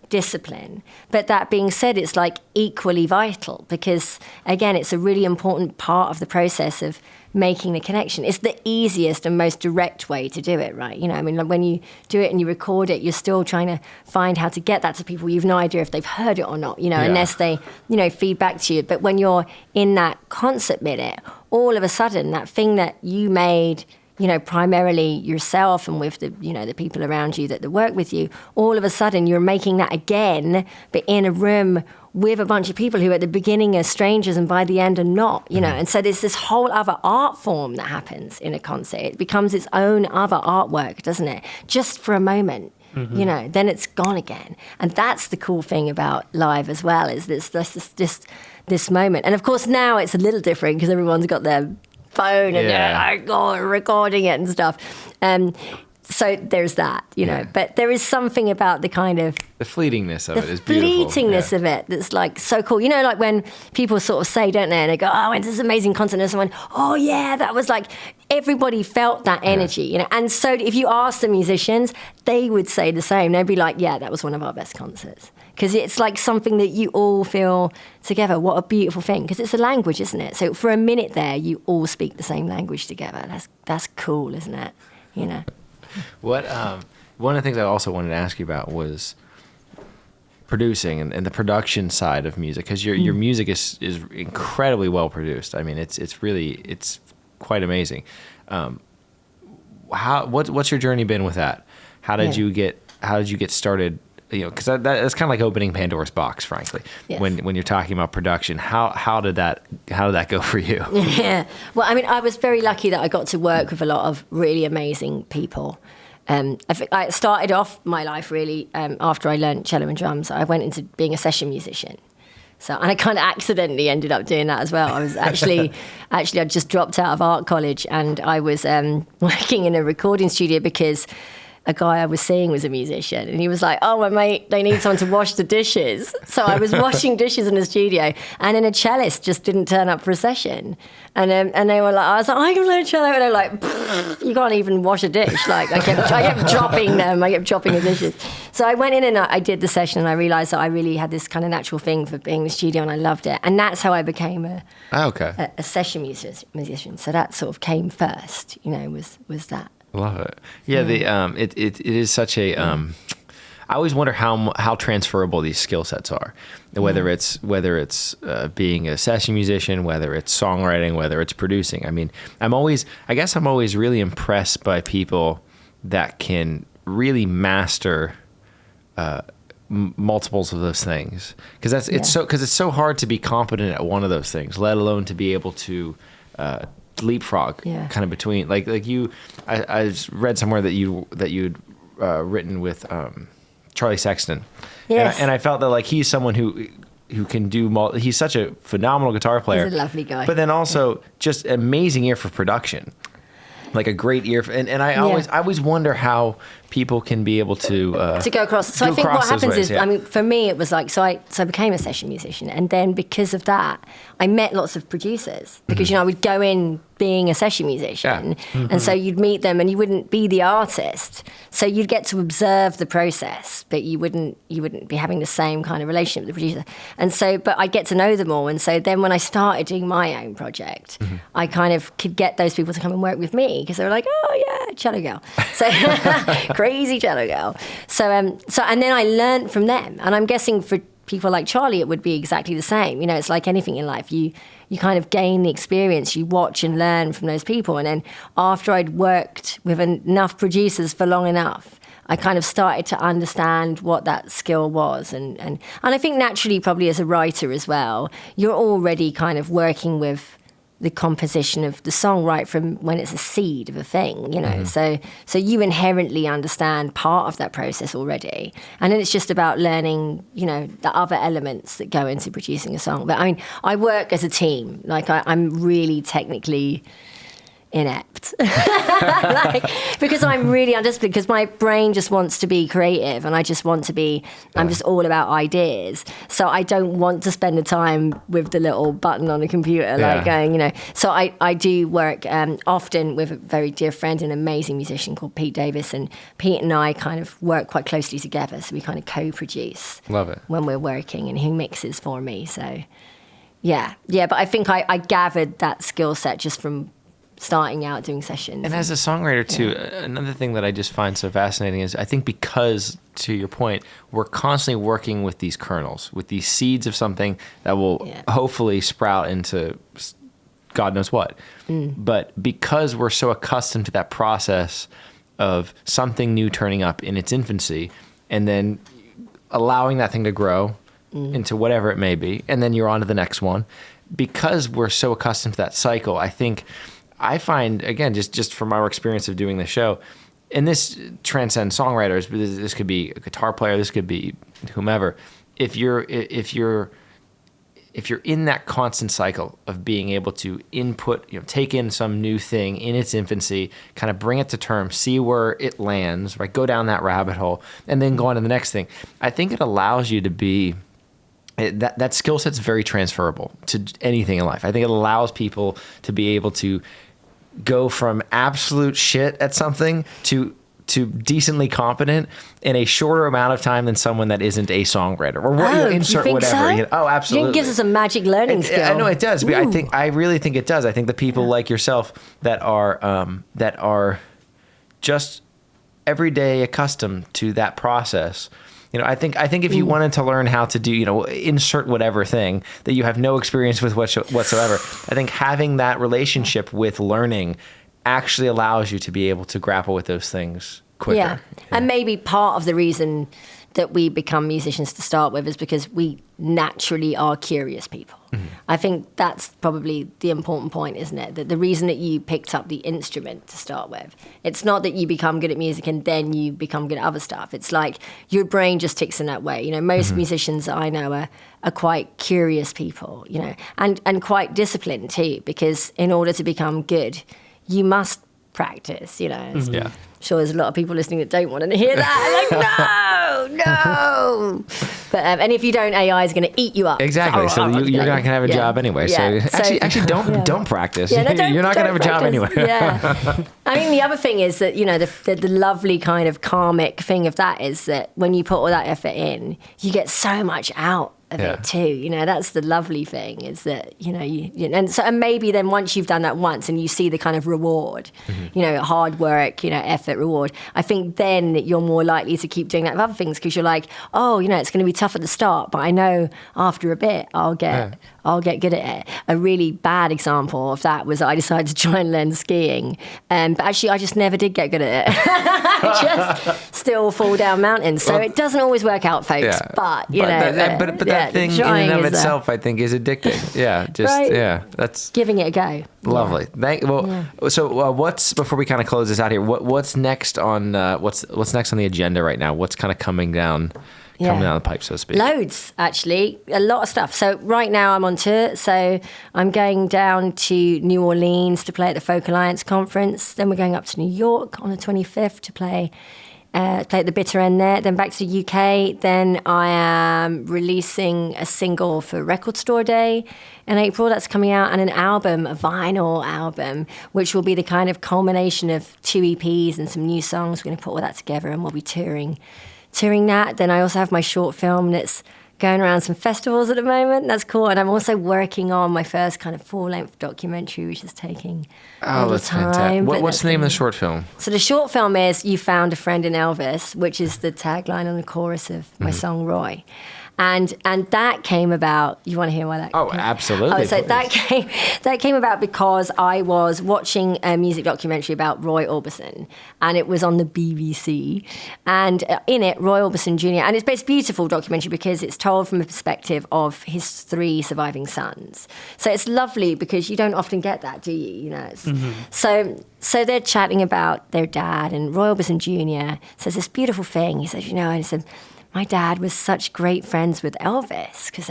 S3: discipline. But that being said, it's like equally vital because, again, it's a really important part of the process of making the connection. It's the easiest and most direct way to do it, right? You know, I mean, like when you do it and you record it, you're still trying to find how to get that to people. You've no idea if they've heard it or not, you know, unless they, you know, feed back to you. But when you're in that concert minute, all of a sudden, that thing that you made, you know, primarily yourself and with the, you know, the people around you that work with you, all of a sudden you're making that again, but in a room with a bunch of people who at the beginning are strangers and by the end are not, you know. And so there's this whole other art form that happens in a concert. It becomes its own other artwork, doesn't it? Just for a moment. You know, then it's gone again. And that's the cool thing about live as well, is this moment. And of course now it's a little different because everyone's got their phone and they're recording it and stuff. So there's that, you know. But there is something about the kind of
S1: the fleetingness of it is
S3: beautiful. The
S1: beautiful.
S3: fleetingness of it that's like so cool. You know, like when people sort of say, don't they, and they go, oh, I went to this amazing concert, and someone, oh yeah, that was like, everybody felt that energy, you know. And so if you ask the musicians, they would say the same. They'd be like, yeah, that was one of our best concerts. Because it's like something that you all feel together. What a beautiful thing. Because it's a language, isn't it? So for a minute there, you all speak the same language together. That's cool, isn't it? You know.
S1: What one of the things I also wanted to ask you about was producing and the production side of music, because your music is incredibly well produced. I mean, it's quite amazing. What's your journey been with that? How did you get started? You know, because that's kind of like opening Pandora's box, frankly. Yes. When you're talking about production, how did that go for you?
S3: Yeah, well, I mean, I was very lucky that I got to work with a lot of really amazing people. I started off my life really after I learned cello and drums. I went into being a session musician. So, and I kind of accidentally ended up doing that as well. I was actually I just dropped out of art college and I was working in a recording studio because a guy I was seeing was a musician, and he was like, oh, my mate, they need someone to wash the dishes. So I was washing dishes in the studio, and then a cellist just didn't turn up for a session. And they were like, I was like, I can play cello. And they're like, you can't even wash a dish. Like, I kept dropping them. I kept dropping the dishes. So I went in and I did the session, and I realized that I really had this kind of natural thing for being in the studio, and I loved it. And that's how I became a session musician. So that sort of came first, you know, was that.
S1: Love it. Yeah, it is such a. I always wonder how transferable these skill sets are, whether it's being a session musician, whether it's songwriting, whether it's producing. I mean, I'm always really impressed by people that can really master multiples of those things, because it's so hard to be competent at one of those things, let alone to be able to leapfrog kind of between. Like you, I read somewhere that you'd written with Charlie Sexton, and I felt that like he's someone who can do. He's such a phenomenal guitar player.
S3: He's a lovely guy,
S1: but then also just amazing ear for production. Like a great ear, and I always wonder how people can be able to
S3: go across. So I think what happens is, I mean, for me, it was like, so I became a session musician, and then because of that, I met lots of producers because I would go in being a session musician, and so you'd meet them, and you wouldn't be the artist, so you'd get to observe the process, but you wouldn't be having the same kind of relationship with the producer, and so, but I get to know them all, and so then when I started doing my own project, I kind of could get those people to come and work with me because they were like, oh yeah, cello girl, so crazy cello girl, so and then I learned from them, and I'm guessing for people like Charlie, it would be exactly the same. It's like anything in life. You kind of gain the experience, you watch and learn from those people. And then after I'd worked with enough producers for long enough, I kind of started to understand what that skill was. And I think naturally, probably as a writer as well, you're already kind of working with the composition of the song right from when it's a seed of a thing, So you inherently understand part of that process already. And then it's just about learning, the other elements that go into producing a song. But I mean, I work as a team. Like I'm really technically inept because I'm really undisciplined, because my brain just wants to be creative, and I just want to be I'm just all about ideas, so I don't want to spend the time with the little button on the computer like going, so I do work often with a very dear friend, an amazing musician called Pete Davis, and Pete and I kind of work quite closely together, so we kind of co-produce when we're working, and he mixes for me. So but I think I gathered that skill set just from starting out doing sessions.
S1: And as a songwriter too, another thing that I just find so fascinating is I think because, to your point, we're constantly working with these kernels, with these seeds of something that will hopefully sprout into God knows what. But because we're so accustomed to that process of something new turning up in its infancy and then allowing that thing to grow into whatever it may be, and then you're on to the next one, because we're so accustomed to that cycle, I find, again, just from our experience of doing the show, and this transcends songwriters, but this could be a guitar player, this could be whomever. If you're in that constant cycle of being able to input, take in some new thing in its infancy, kind of bring it to term, see where it lands, right? Go down that rabbit hole, and then go on to the next thing. I think it allows you to be. That skill set's very transferable to anything in life. I think it allows people to be able to go from absolute shit at something to decently competent in a shorter amount of time than someone that isn't a songwriter or insert
S3: you think
S1: whatever.
S3: So?
S1: Absolutely.
S3: It gives us a magic learning skill.
S1: I know it does. But I really think it does. I think the people like yourself that are just every day accustomed to that process. I think if you wanted to learn how to do, insert whatever thing that you have no experience with whatsoever, I think having that relationship with learning actually allows you to be able to grapple with those things quicker.
S3: Yeah. And maybe part of the reason that we become musicians to start with is because we naturally are curious people. I think that's probably the important point, isn't it? That the reason that you picked up the instrument to start with, it's not that you become good at music and then you become good at other stuff. It's like your brain just ticks in that way. Most musicians that I know are quite curious people, and quite disciplined too, because in order to become good, you must practice,
S1: Yeah.
S3: Sure, there's a lot of people listening that don't want to hear that. Like, no. But and if you don't, AI is going to eat you up.
S1: Exactly. So you're not going to have a job anyway.
S3: Yeah.
S1: So actually, don't practice.
S3: Yeah, no,
S1: you're not going to have a job anyway.
S3: Yeah. I mean, the other thing is that the lovely kind of karmic thing of that is that when you put all that effort in, you get so much out of it too. That's the lovely thing, is that and maybe then once you've done that once and you see the kind of reward, hard work, effort, reward, I think then you're more likely to keep doing that with other things, because you're like, it's going to be tough at the start, but I know after a bit I'll get good at it. A really bad example of that was I decided to try and learn skiing, but actually I just never did get good at it. I just still fall down mountains. So it doesn't always work out, folks.
S1: Yeah.
S3: But you know,
S1: that thing in and of itself, I think, is addicting. Yeah, just
S3: right?
S1: That's
S3: giving it a go.
S1: Lovely. So what's, before we kind of close this out here, what's next on what's next on the agenda right now? What's kind of coming down the pipe, so to speak?
S3: Loads, actually. A lot of stuff. So right now I'm on tour. So I'm going down to New Orleans to play at the Folk Alliance Conference. Then we're going up to New York on the 25th to play at the bitter end there. Then back to the UK. Then I am releasing a single for Record Store Day in April. That's coming out, and an album, a vinyl album, which will be the kind of culmination of 2 EPs and some new songs. We're going to put all that together, and we'll be touring that. Then I also have my short film that's going around some festivals at the moment. That's cool. And I'm also working on my first kind of full-length documentary, which is taking a little time.
S1: Fantastic. What's the name of the short film?
S3: So the short film is You Found a Friend in Elvis, which is the tagline on the chorus of my song Roy. And that came about. You want to hear why that?
S1: Oh, absolutely.
S3: So that came about because I was watching a music documentary about Roy Orbison, and it was on the BBC. And in it, Roy Orbison Jr. and it's a beautiful documentary because it's told from the perspective of his 3 surviving sons. So it's lovely because you don't often get that, do you? You know. So they're chatting about their dad, and Roy Orbison Jr. says this beautiful thing. He says, and he said, my dad was such great friends with Elvis because,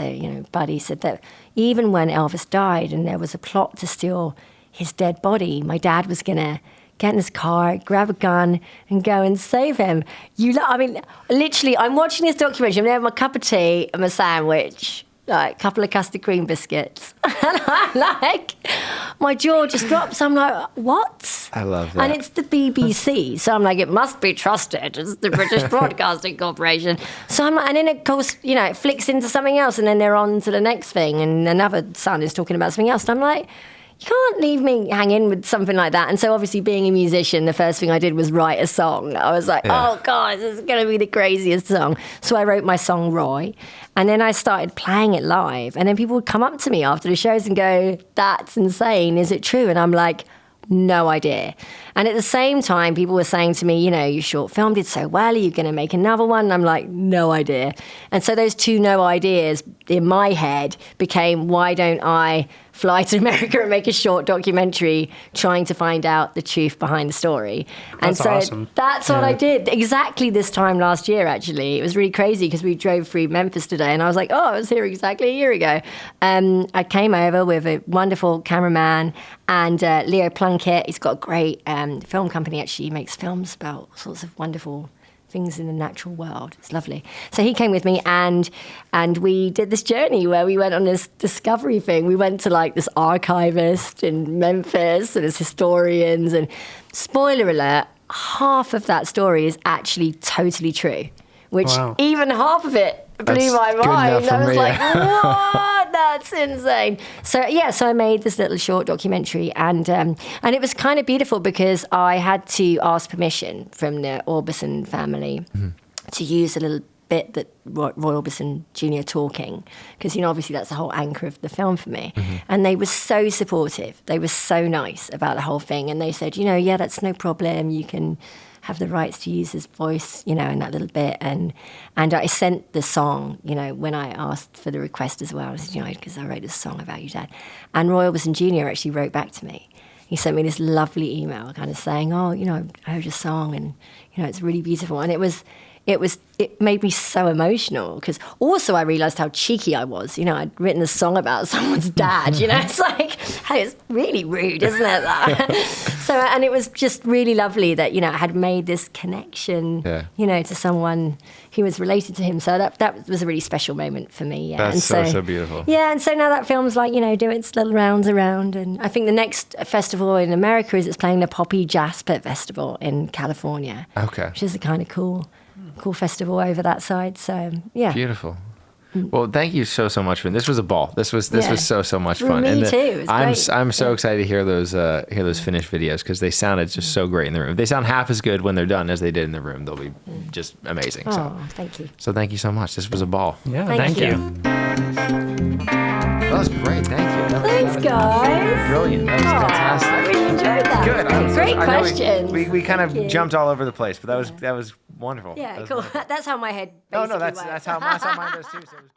S3: Buddy said that even when Elvis died and there was a plot to steal his dead body, my dad was going to get in his car, grab a gun, and go and save him. Literally, I'm watching this documentary. I'm having my cup of tea and my sandwich, like a couple of custard cream biscuits. And I'm like, my jaw just drops. I'm like, what?
S1: I love that.
S3: And it's the BBC. So I'm like, it must be trusted. It's the British Broadcasting Corporation. So I'm like, and then of course, it flicks into something else, and then they're on to the next thing, and another son is talking about something else. And I'm like, you can't leave me hanging with something like that. And so obviously being a musician, the first thing I did was write a song. I was like, oh God, this is going to be the craziest song. So I wrote my song Roy, and then I started playing it live. And then people would come up to me after the shows and go, that's insane. Is it true? And I'm like, no idea. And at the same time, people were saying to me, your short film did so well. Are you going to make another one? And I'm like, no idea. And so those 2 no ideas in my head became, why don't I fly to America and make a short documentary trying to find out the truth behind the story? And
S2: that's awesome.
S3: That's what I did exactly this time last year, actually. It was really crazy because we drove through Memphis today, and I was like, I was here exactly a year ago. I came over with a wonderful cameraman and Leo Plunkett. He's got a great film company, actually. He makes films about all sorts of wonderful things in the natural world. It's lovely. So he came with me, and we did this journey where we went on this discovery thing. We went to like this archivist in Memphis and his historians, and spoiler alert, half of that story is actually totally true, which even half of it blew my mind. I was like, what? That's insane. So I made this little short documentary, and it was kind of beautiful because I had to ask permission from the Orbison family to use a little bit that Roy Orbison Jr. talking, because obviously that's the whole anchor of the film for me. And they were so supportive. They were so nice about the whole thing, and they said, that's no problem. You can have the rights to use his voice, in that little bit. And I sent the song, when I asked for the request as well. I said, because I wrote this song about your dad. And Roy Orbison Jr. actually wrote back to me. He sent me this lovely email kind of saying, I heard your song, and, it's really beautiful. And it made me so emotional, because also I realized how cheeky I was. I'd written a song about someone's dad. It's like, hey, it's really rude, isn't it? And it was just really lovely that I had made this connection, to someone who was related to him. So that was a really special moment for me. Yeah.
S1: That's so beautiful.
S3: Yeah, and so now that film's like doing its little rounds around, and I think the next festival in America is it's playing the Poppy Jasper Festival in California.
S1: Okay,
S3: which is a kind of cool festival over that side. So yeah,
S1: beautiful. Well, thank you so much for this. Was a ball. This was so much fun.
S3: Me too. It was great.
S1: I'm so excited to hear those finished videos, because they sounded just so great in the room. If they sound half as good when they're done as they did in the room, they'll be just amazing.
S3: Thank you.
S1: So thank you so much. This was a ball.
S2: Yeah, thank you.
S1: That was great. Thank you.
S3: Thanks, guys.
S1: Brilliant. That was fantastic.
S3: I really enjoyed that.
S1: Good.
S3: Great questions.
S1: We kind of jumped all over the place, but that was wonderful.
S3: Yeah,
S1: That was
S3: cool.
S1: wonderful.
S3: That's how my head.
S1: No,
S3: Basically
S1: that's
S3: works.
S1: how mine does too. So it was